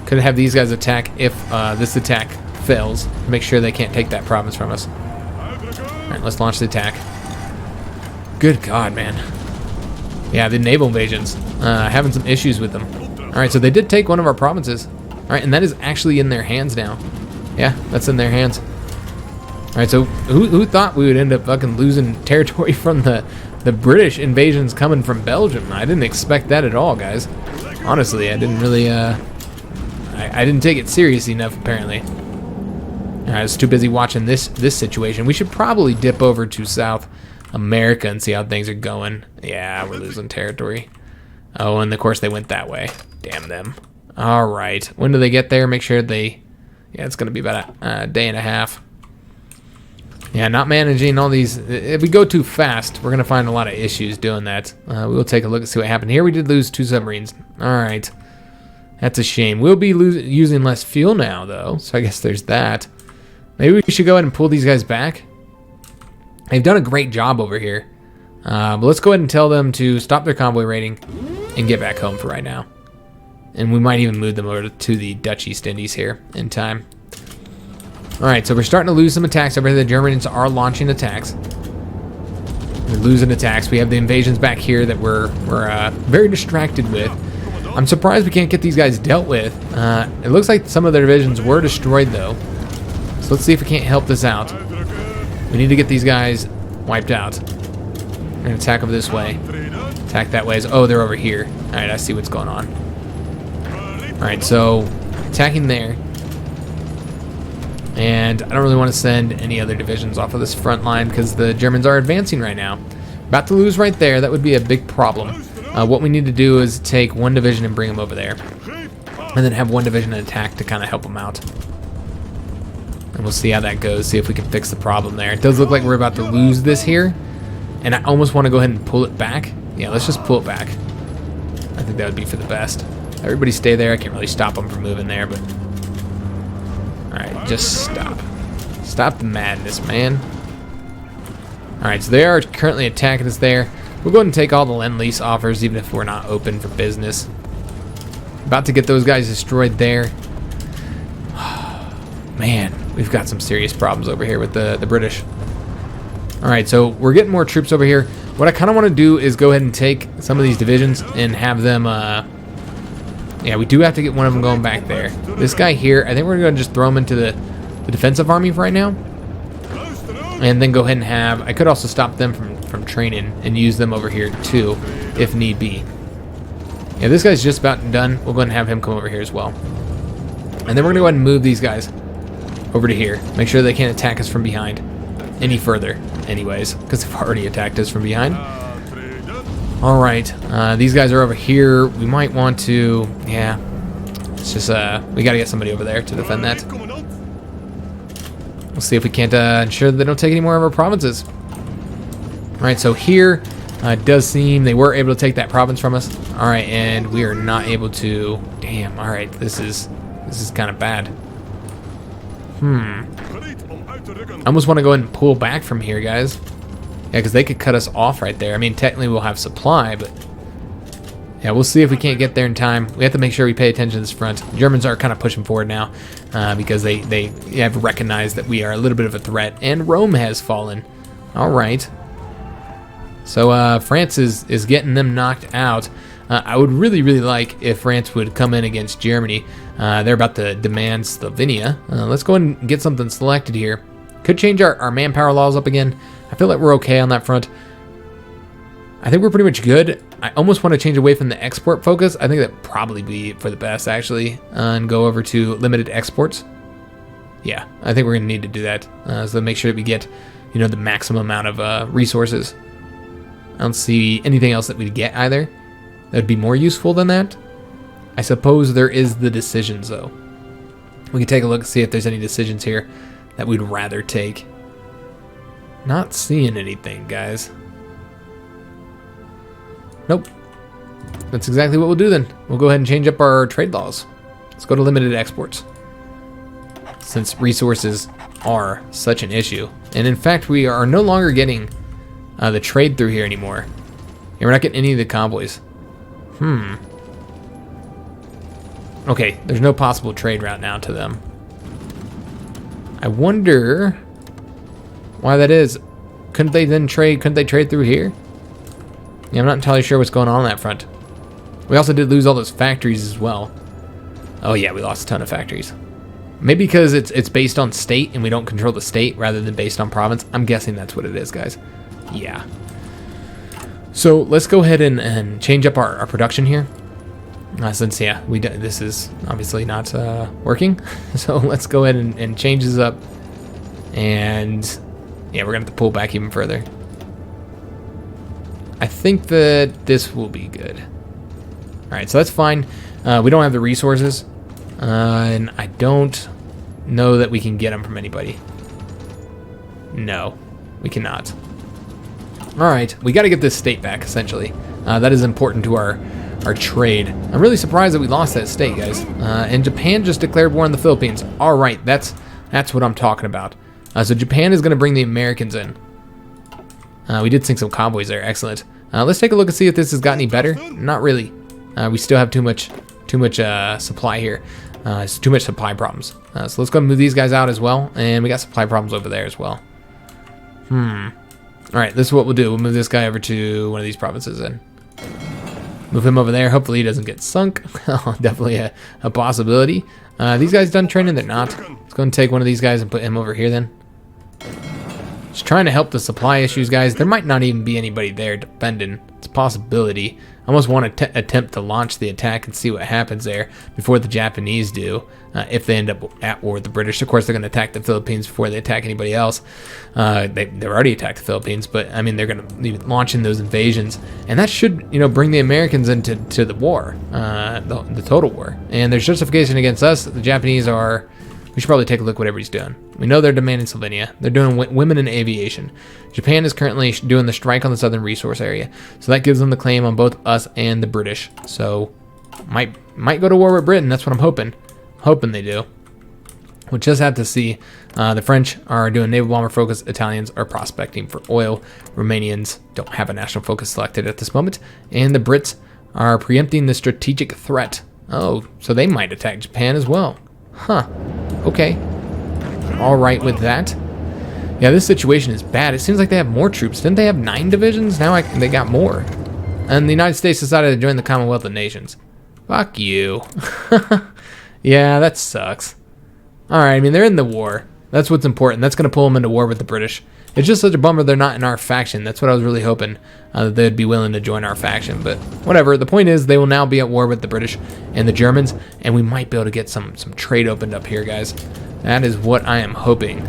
Speaker 1: Could have these guys attack if this attack fails. Make sure they can't take that province from us. Alright, let's launch the attack. Good God, man. Yeah, the naval invasions. Having some issues with them. Alright, so they did take one of our provinces. Alright, and that is actually in their hands now. Yeah, that's in their hands. Alright, so who thought we would end up fucking losing territory from the British invasions coming from Belgium? I didn't expect that at all, guys. Honestly, I didn't really, I didn't take it seriously enough, apparently. I was too busy watching this situation. We should probably dip over to South America and see how things are going. Yeah, we're losing territory. Oh, and of course they went that way. Damn them. All right. When do they get there? Make sure they... Yeah, it's going to be about a day and a half. Yeah, not managing all these... If we go too fast, we're going to find a lot of issues doing that. We will take a look and see what happened. Here we did lose 2 submarines. All right. That's a shame. We'll be using less fuel now, though. So I guess there's that. Maybe we should go ahead and pull these guys back. They've done a great job over here. But let's go ahead and tell them to stop their convoy raiding and get back home for right now. And we might even move them over to the Dutch East Indies here in time. Alright, so we're starting to lose some attacks over here. The Germans are launching attacks. We're losing attacks. We have the invasions back here that we're very distracted with. I'm surprised we can't get these guys dealt with. It looks like some of their divisions were destroyed, though. So let's see if we can't help this out. We need to get these guys wiped out. gonna attack over this way. Attack that way. Oh, they're over here. Alright, I see what's going on. Alright, so attacking there. And I don't really want to send any other divisions off of this front line because the Germans are advancing right now. About to lose right there. That would be a big problem. What we need to do is take one division and bring them over there. And then have one division attack to kind of help them out. And we'll see how that goes. See if we can fix the problem there. It does look like we're about to lose this here. And I almost want to go ahead and pull it back. Yeah, let's just pull it back. I think that would be for the best. Everybody stay there. I can't really stop them from moving there, but... Alright, just stop. Stop the madness, man. Alright, so they are currently attacking us there. We'll go ahead and take all the Lend-Lease offers, even if we're not open for business. About to get those guys destroyed there. Man, we've got some serious problems over here with the British. Alright, so we're getting more troops over here. What I kind of want to do is go ahead and take some of these divisions and have them... yeah, we do have to get one of them going back there. This guy here, I think we're going to just throw him into the defensive army for right now. And then go ahead and have... I could also stop them from training and use them over here too, if need be. Yeah, this guy's just about done. We'll go ahead and have him come over here as well. And then we're going to go ahead and move these guys over to here. Make sure they can't attack us from behind any further anyways, because they've already attacked us from behind. Alright, these guys are over here. We might want to... Yeah. It's just, we got to get somebody over there to defend that. We'll see if we can't ensure that they don't take any more of our provinces. Alright, so here... it does seem they were able to take that province from us. Alright, and we are not able to... Damn, alright, this is kind of bad. I almost want to go ahead and pull back from here, guys. Yeah, because they could cut us off right there. I mean, technically we'll have supply, but... Yeah, we'll see if we can't get there in time. We have to make sure we pay attention to this front. The Germans are kind of pushing forward now because they have recognized that we are a little bit of a threat. And Rome has fallen. Alright. So France is getting them knocked out. I would really, really like if France would come in against Germany. They're about to demand Slovenia. Let's go ahead and get something selected here. Could change our manpower laws up again. I feel like we're okay on that front. I think we're pretty much good. I almost want to change away from the export focus. I think that'd probably be for the best, actually, and go over to limited exports. Yeah, I think we're going to need to do that. So make sure that we get, you know, the maximum amount of resources. I don't see anything else that we'd get either that would be more useful than that. I suppose there is the decisions, though. We can take a look and see if there's any decisions here that we'd rather take. Not seeing anything, guys. Nope. That's exactly what we'll do then. We'll go ahead and change up our trade laws. Let's go to limited exports. Since resources are such an issue. And in fact, we are no longer getting the trade through here anymore. Yeah, we're not getting any of the convoys. Okay, there's no possible trade route now to them. I wonder why that is. Couldn't they then trade? Couldn't they trade through here? Yeah, I'm not entirely sure what's going on that front. We also did lose all those factories as well. Oh yeah, we lost a ton of factories. Maybe because it's based on state and we don't control the state rather than based on province. I'm guessing that's what it is, guys. Yeah. So let's go ahead and change up our production here. Since, yeah, this is obviously not working. So let's go ahead and change this up. And yeah, we're going to have to pull back even further. I think that this will be good. Alright, so that's fine. We don't have the resources. And I don't know that we can get them from anybody. No, we cannot. Alright, we got to get this state back, essentially. That is important to our trade. I'm really surprised that we lost that state, guys. And Japan just declared war on the Philippines. Alright, that's what I'm talking about. So Japan is going to bring the Americans in. We did sink some convoys there. Excellent. Let's take a look and see if this has got any better. Not really. We still have too much supply here. It's too much supply problems. So let's go and move these guys out as well. And we got supply problems over there as well. Alright, this is what we'll do. We'll move this guy over to one of these provinces then. Move him over there. Hopefully he doesn't get sunk. Definitely a possibility. These guys done training? They're not. Let's go and take one of these guys and put him over here then. Just trying to help the supply issues, guys. There might not even be anybody there defending. It's a possibility. I almost want to attempt to launch the attack and see what happens there before the Japanese do. If they end up at war with the British, of course they're going to attack the Philippines before they attack anybody else. They've already attacked the Philippines, but I mean they're going to be launching those invasions, and that should bring the Americans into the war, the total war. And there's justification against us. The Japanese are. We should probably take a look what everybody's doing. We know they're demanding Slovenia. They're doing women in aviation. Japan is currently doing the strike on the southern resource area, so that gives them the claim on both us and the British. So might go to war with Britain. That's what I'm hoping. Hoping they do. We'll just have to see. The French are doing naval bomber focus. Italians are prospecting for oil. Romanians don't have a national focus selected at this moment, and the Brits are preempting the strategic threat. Oh, so they might attack Japan as well. Huh. Okay. All right with that. Yeah, this situation is bad. It seems like they have more troops. Didn't they have 9 divisions? Now they got more. And the United States decided to join the Commonwealth of Nations. Fuck you. Yeah, that sucks. All right, I mean, they're in the war. That's what's important. That's going to pull them into war with the British. It's just such a bummer they're not in our faction. That's what I was really hoping, that they'd be willing to join our faction. But whatever. The point is they will now be at war with the British and the Germans, and we might be able to get some trade opened up here, guys. That is what I am hoping.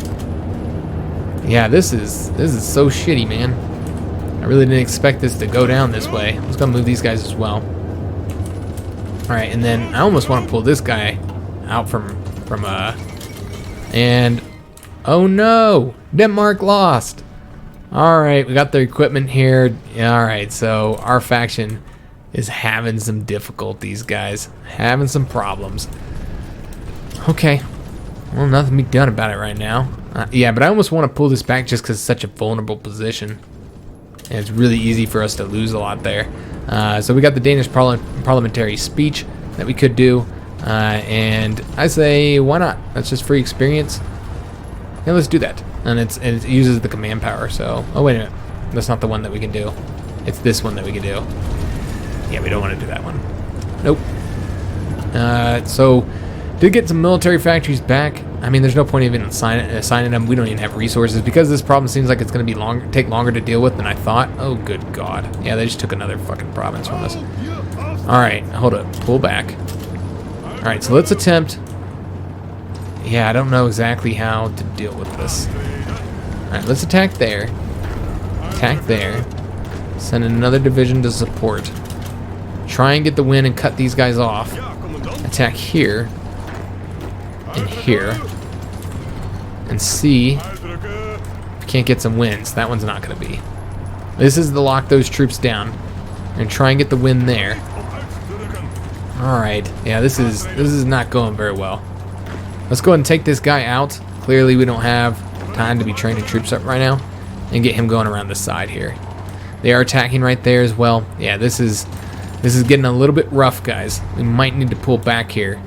Speaker 1: Yeah, this is so shitty, man. I really didn't expect this to go down this way. Let's go move these guys as well. All right, and then I almost want to pull this guy out and oh no, Denmark lost. All right, we got their equipment here. All right, so our faction is having some difficulties, guys. Having some problems. Okay, well, nothing to be done about it right now. Yeah, but I almost want to pull this back just because it's such a vulnerable position. And it's really easy for us to lose a lot there. So we got the Danish parliamentary speech that we could do. And I say, why not? That's just free experience. Yeah, let's do that. And it uses the command power, so... Oh, wait a minute. That's not the one that we can do. It's this one that we can do. Yeah, we don't want to do that one. Nope. So, did get some military factories back. I mean, there's no point even assigning them. We don't even have resources. Because this problem seems like it's going to be take longer to deal with than I thought. Oh, good God. Yeah, they just took another fucking province from us. Alright, hold up. Pull back. Alright, so let's attempt... Yeah, I don't know exactly how to deal with this. Alright, let's attack there. Attack there. Send another division to support. Try and get the win and cut these guys off. Attack here. And here. And see if we can't get some wins. That one's not going to be. This is to lock those troops down. And try and get the win there. Alright. Yeah, this is not going very well. Let's go ahead and take this guy out. Clearly we don't have time to be training troops up right now. And get him going around the side here. They are attacking right there as well. Yeah, this is getting a little bit rough, guys. We might need to pull back here.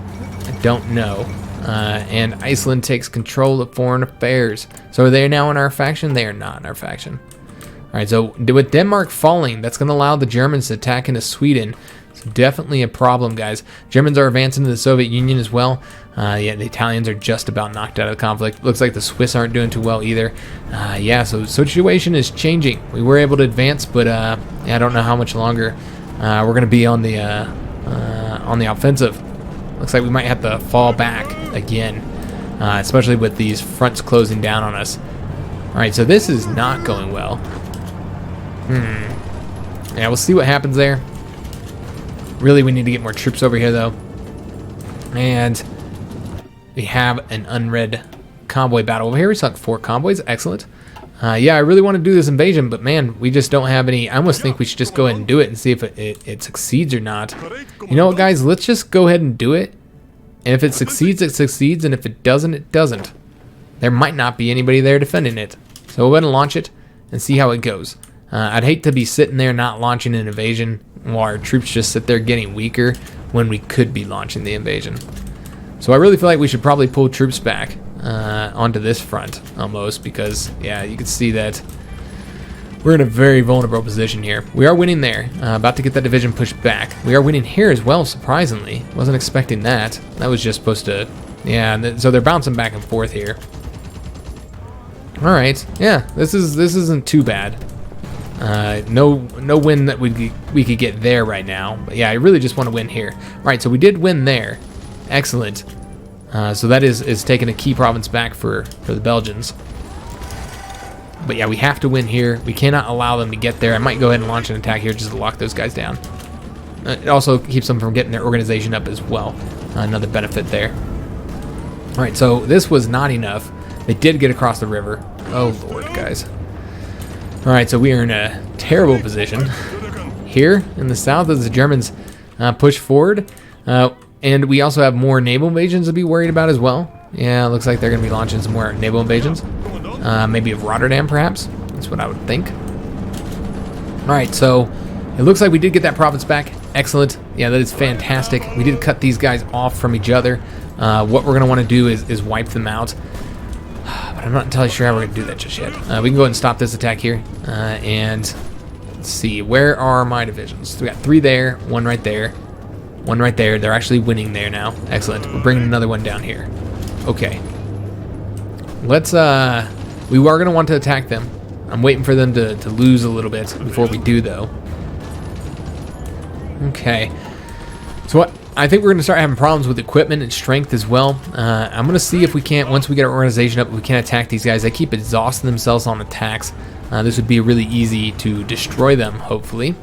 Speaker 1: I don't know. And Iceland takes control of foreign affairs. So are they now in our faction? They are not in our faction. Alright, so with Denmark falling, that's going to allow the Germans to attack into Sweden. So definitely a problem, guys. Germans are advancing to the Soviet Union as well. Yeah, the Italians are just about knocked out of the conflict. Looks like the Swiss aren't doing too well either. Yeah, so situation is changing. We were able to advance, but yeah, I don't know how much longer we're going to be on the offensive. Looks like we might have to fall back again, especially with these fronts closing down on us. All right, so this is not going well. Yeah, we'll see what happens there. Really, we need to get more troops over here, though. And we have an unread convoy battle over here. We sunk 4 convoys. Excellent. Yeah, I really want to do this invasion, but man, we just don't have any. I almost think we should just go ahead and do it and see if it succeeds or not. You know what, guys? Let's just go ahead and do it. And if it succeeds, it succeeds. And if it doesn't, it doesn't. There might not be anybody there defending it. So we'll go ahead and launch it and see how it goes. I'd hate to be sitting there not launching an invasion while our troops just sit there getting weaker when we could be launching the invasion. So I really feel like we should probably pull troops back onto this front almost, because yeah, you can see that we're in a very vulnerable position here. We are winning there, about to get that division pushed back. We are winning here as well, surprisingly. Wasn't expecting that. That was just supposed to, yeah, so they're bouncing back and forth here. All right, yeah, this isn't too bad. No win that we could get there right now. But yeah, I really just want to win here. All right, so we did win there. Excellent. So that is taking a key province back for the Belgians. But yeah, we have to win here. We cannot allow them to get there. I might go ahead and launch an attack here just to lock those guys down. It also keeps them from getting their organization up as well. Another benefit there. All right, so this was not enough. They did get across the river. Oh, Lord, guys. All right, so we are in a terrible position here in the south as the Germans push forward. And we also have more naval invasions to be worried about as well. Yeah, it looks like they're going to be launching some more naval invasions. Maybe of Rotterdam, perhaps. That's what I would think. All right, so it looks like we did get that province back. Excellent. Yeah, that is fantastic. We did cut these guys off from each other. What we're going to want to do is wipe them out. But I'm not entirely sure how we're going to do that just yet. We can go ahead and stop this attack here. And let's see. Where are my divisions? So we got 3 there, 1 right there, 1 right there. They're actually winning there now. Excellent. We're bringing another one down here. Okay. Let's... we are going to want to attack them. I'm waiting for them to lose a little bit before we do, though. Okay. So what? I think we're going to start having problems with equipment and strength as well. I'm going to see if we can't, once we get our organization up, we can attack these guys. They keep exhausting themselves on attacks. This would be really easy to destroy them, hopefully.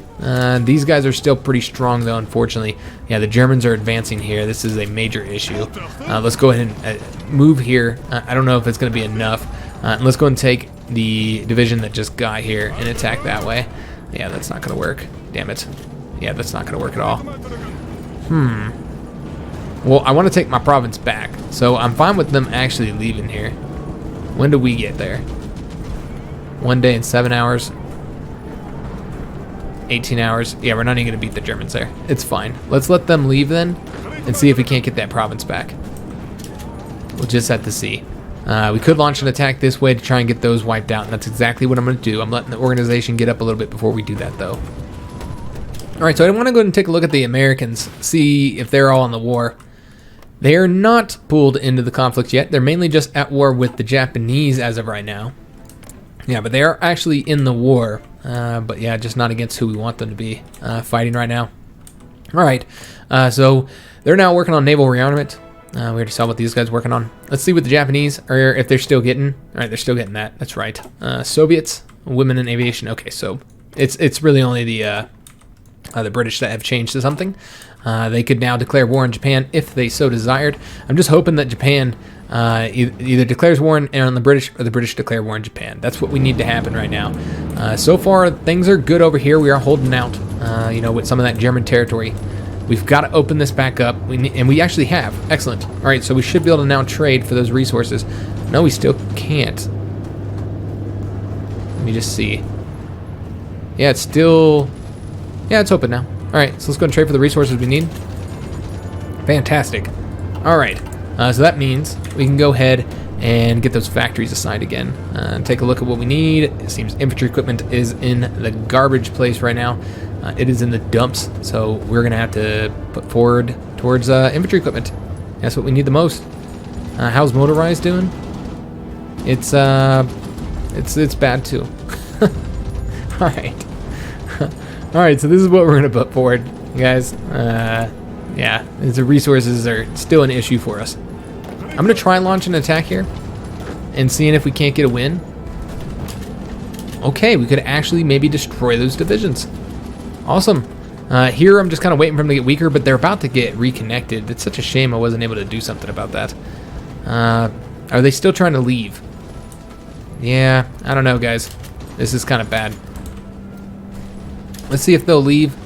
Speaker 1: These guys are still pretty strong, though, unfortunately. Yeah, the Germans are advancing here. This is a major issue. Let's go ahead and move here. I don't know if it's going to be enough. Let's go and take the division that just got here and attack that way. Yeah, that's not going to work. Damn it. Yeah, that's not going to work at all. Well, I want to take my province back, so I'm fine with them actually leaving here. When do we get there? 1 day and 7 hours. 18 hours. Yeah, we're not even going to beat the Germans there. It's fine. Let's let them leave then and see if we can't get that province back. We'll just have to see. We could launch an attack this way to try and get those wiped out, and that's exactly what I'm going to do. I'm letting the organization get up a little bit before we do that, though. All right, so I want to go ahead and take a look at the Americans, see if they're all in the war. They are not pulled into the conflict yet. They're mainly just at war with the Japanese as of right now. Yeah, but they are actually in the war. But yeah, just not against who we want them to be fighting right now. All right, so they're now working on naval rearmament. We already saw what these guys are working on. Let's see what the Japanese are, if they're still getting. All right, they're still getting that. That's right. Soviets, women in aviation. Okay, so it's really only the British that have changed to something. They could now declare war on Japan if they so desired. I'm just hoping that Japan either declares war on the British or the British declare war on Japan. That's what we need to happen right now. So far, things are good over here. We are holding out, with some of that German territory. We've got to open this back up, and we actually have. Excellent. All right, so we should be able to now trade for those resources. No, we still can't. Let me just see. Yeah, it's still... Yeah, it's open now. All right, so let's go and trade for the resources we need. Fantastic. All right, so that means we can go ahead and get those factories assigned again. Take a look at what we need. It seems infantry equipment is in the garbage place right now. It is in the dumps, so we're gonna have to put forward towards infantry equipment. That's what we need the most. How's motorized doing? It's bad too. All right. All right, so this is what we're gonna put forward, guys. Yeah, the resources are still an issue for us. I'm gonna try and launch an attack here and seeing if we can't get a win. Okay, we could actually maybe destroy those divisions. Awesome. Here I'm just kind of waiting for them to get weaker, but they're about to get reconnected. It's such a shame I wasn't able to do something about that. Are they still trying to leave? Yeah, I don't know, guys. This is kind of bad. Let's see if they'll leave,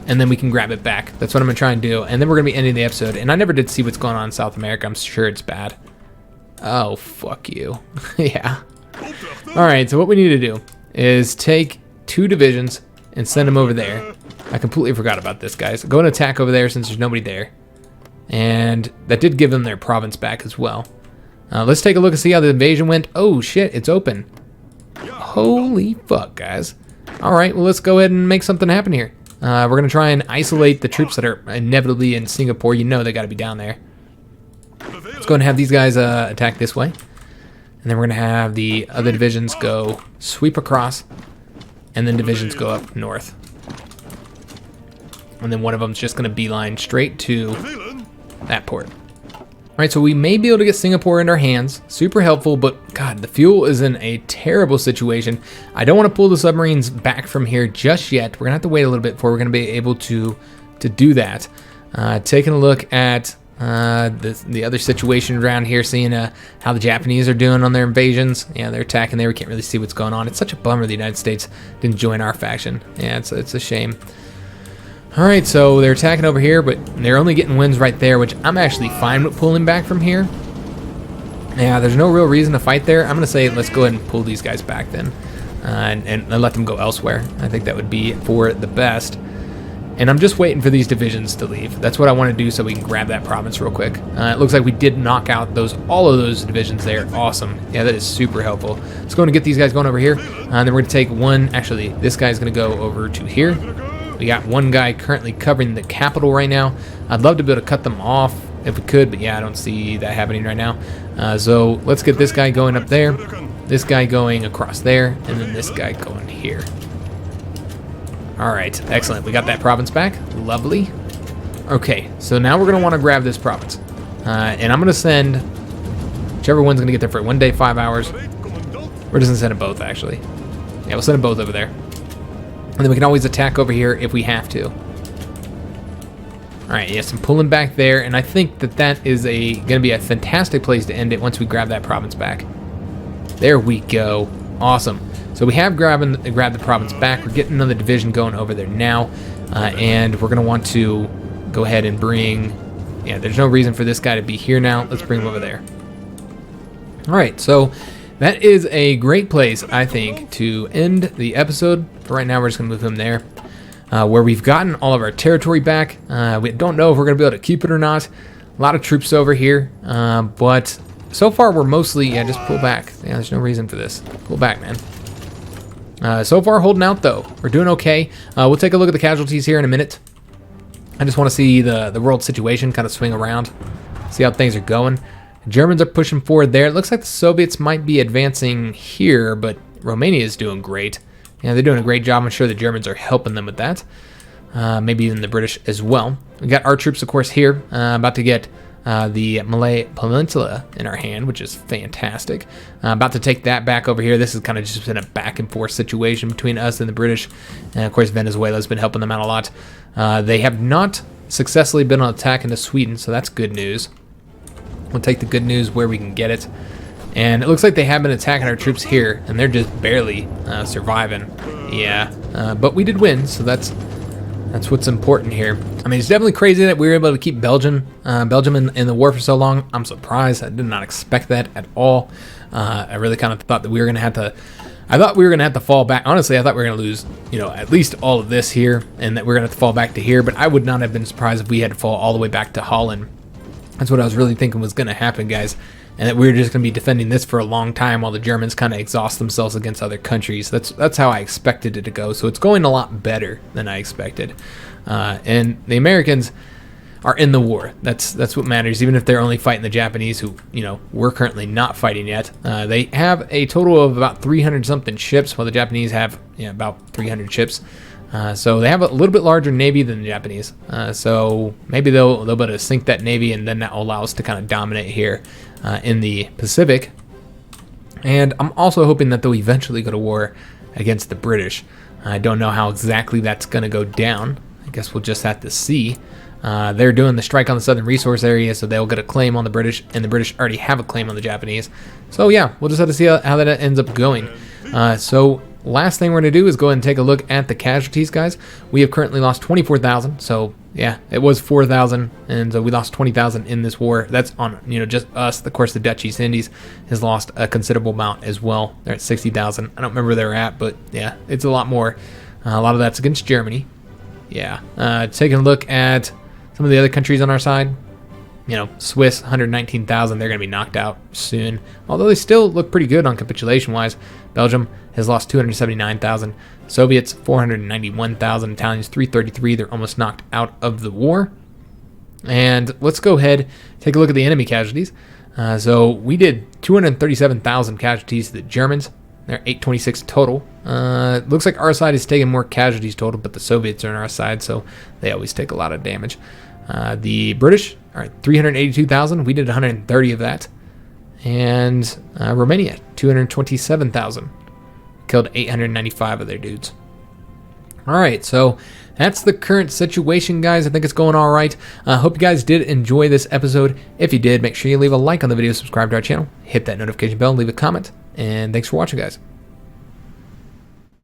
Speaker 1: and then we can grab it back. That's what I'm going to try and do, and then we're going to be ending the episode. And I never did see what's going on in South America. I'm sure it's bad. Oh, fuck you. Yeah. All right, so what we need to do is take 2 divisions and send them over there. I completely forgot about this, guys. Go and attack over there since there's nobody there. And that did give them their province back as well. Let's take a look and see how the invasion went. Oh, shit, it's open. Holy fuck, guys. All right, well, let's go ahead and make something happen here. We're going to try and isolate the troops that are inevitably in Singapore. You know they got to be down there. Let's go and have these guys attack this way. And then we're going to have the other divisions go sweep across, and then divisions go up north. And then one of them's just going to beeline straight to that port. All right, so we may be able to get Singapore in our hands. Super helpful, but God, the fuel is in a terrible situation. I don't want to pull the submarines back from here just yet. We're going to have to wait a little bit before we're going to be able to do that. Taking a look at the other situation around here, seeing how the Japanese are doing on their invasions. Yeah, they're attacking there. We can't really see what's going on. It's such a bummer the United States didn't join our faction. Yeah, it's a shame. All right, so they're attacking over here, but they're only getting wins right there, which I'm actually fine with pulling back from here. Yeah, there's no real reason to fight there. I'm going to say let's go ahead and pull these guys back then and let them go elsewhere. I think that would be for the best. And I'm just waiting for these divisions to leave. That's what I want to do so we can grab that province real quick. It looks like we did knock out all of those divisions there. Awesome. Yeah, that is super helpful. Let's go and get these guys going over here. And then we're going to take one. Actually, this guy's going to go over to here. We got one guy currently covering the capital right now. I'd love to be able to cut them off if we could, but yeah, I don't see that happening right now. So let's get this guy going up there, this guy going across there, and then this guy going here. All right, excellent. We got that province back. Lovely. Okay, so now we're going to want to grab this province. And I'm going to send whichever one's going to get there for 1 day, 5 hours. We're just going to send them both, actually. Yeah, we'll send them both over there. And then we can always attack over here if we have to. All right, yes, I'm pulling back there, and I think that is going to be a fantastic place to end it once we grab that province back. There we go. Awesome. So we have grabbed the province back. We're getting another division going over there now, and we're going to want to go ahead and bring... Yeah, there's no reason for this guy to be here now. Let's bring him over there. All right, so... that is a great place, I think, to end the episode. For right now, we're just going to move him there. Where we've gotten all of our territory back. We don't know if we're going to be able to keep it or not. A lot of troops over here. But so far, we're mostly... Yeah, just pull back. Yeah, there's no reason for this. Pull back, man. So far, holding out, though. We're doing okay. We'll take a look at the casualties here in a minute. I just want to see the world situation kind of swing around. See how things are going. Germans are pushing forward there. It looks like the Soviets might be advancing here, but Romania is doing great. Yeah, they're doing a great job. I'm sure the Germans are helping them with that. Maybe even the British as well. We got our troops, of course, here. About to get the Malay Peninsula in our hand, which is fantastic. About to take that back over here. This has kind of just been a back and forth situation between us and the British. And, of course, Venezuela's been helping them out a lot. They have not successfully been on attack into Sweden, so that's good news. We'll take the good news where we can get it. And it looks like they have been attacking our troops here, and they're just barely surviving. Yeah, but we did win, so that's what's important here. I mean, it's definitely crazy that we were able to keep Belgium in the war for so long. I'm surprised. I did not expect that at all. I really kind of thought that we were going to have to... I thought we were going to have to fall back. Honestly, I thought we were going to lose, at least all of this here, and that we were going to have to fall back to here. But I would not have been surprised if we had to fall all the way back to Holland. That's what I was really thinking was going to happen, guys. And that we were just going to be defending this for a long time while the Germans kind of exhaust themselves against other countries. That's how I expected it to go. So it's going a lot better than I expected. And the Americans are in the war. That's what matters, even if they're only fighting the Japanese, who, we're currently not fighting yet. They have a total of about 300-something ships, while the Japanese have about 300 ships. So they have a little bit larger navy than the Japanese. So maybe they'll be able to sink that navy, and then that will allow us to kind of dominate here in the Pacific. And I'm also hoping that they'll eventually go to war against the British. I don't know how exactly that's going to go down. I guess we'll just have to see. They're doing the strike on the southern resource area, so they'll get a claim on the British, and the British already have a claim on the Japanese. So yeah, we'll just have to see how that ends up going. So last thing we're going to do is go ahead and take a look at the casualties, guys. We have currently lost 24,000, so yeah, it was 4,000, and so we lost 20,000 in this war. That's on, just us. Of course, the Dutch East Indies has lost a considerable amount as well. They're at 60,000. I don't remember where they're at, but yeah, it's a lot more. A lot of that's against Germany. Yeah, taking a look at some of the other countries on our side. Swiss, 119,000. They're going to be knocked out soon. Although they still look pretty good on capitulation-wise. Belgium has lost 279,000. Soviets, 491,000. Italians, 333. They're almost knocked out of the war. And let's go ahead, take a look at the enemy casualties. So we did 237,000 casualties to the Germans. They're 826 total. Looks like our side is taking more casualties total, but the Soviets are on our side, so they always take a lot of damage. The British are 382,000. We did 130 of that. And Romania, 227,000. Killed 895 of their dudes. All right, so that's the current situation, guys. I think it's going all right. I hope you guys did enjoy this episode. If you did, make sure you leave a like on the video, subscribe to our channel, hit that notification bell, and leave a comment. And thanks for watching, guys.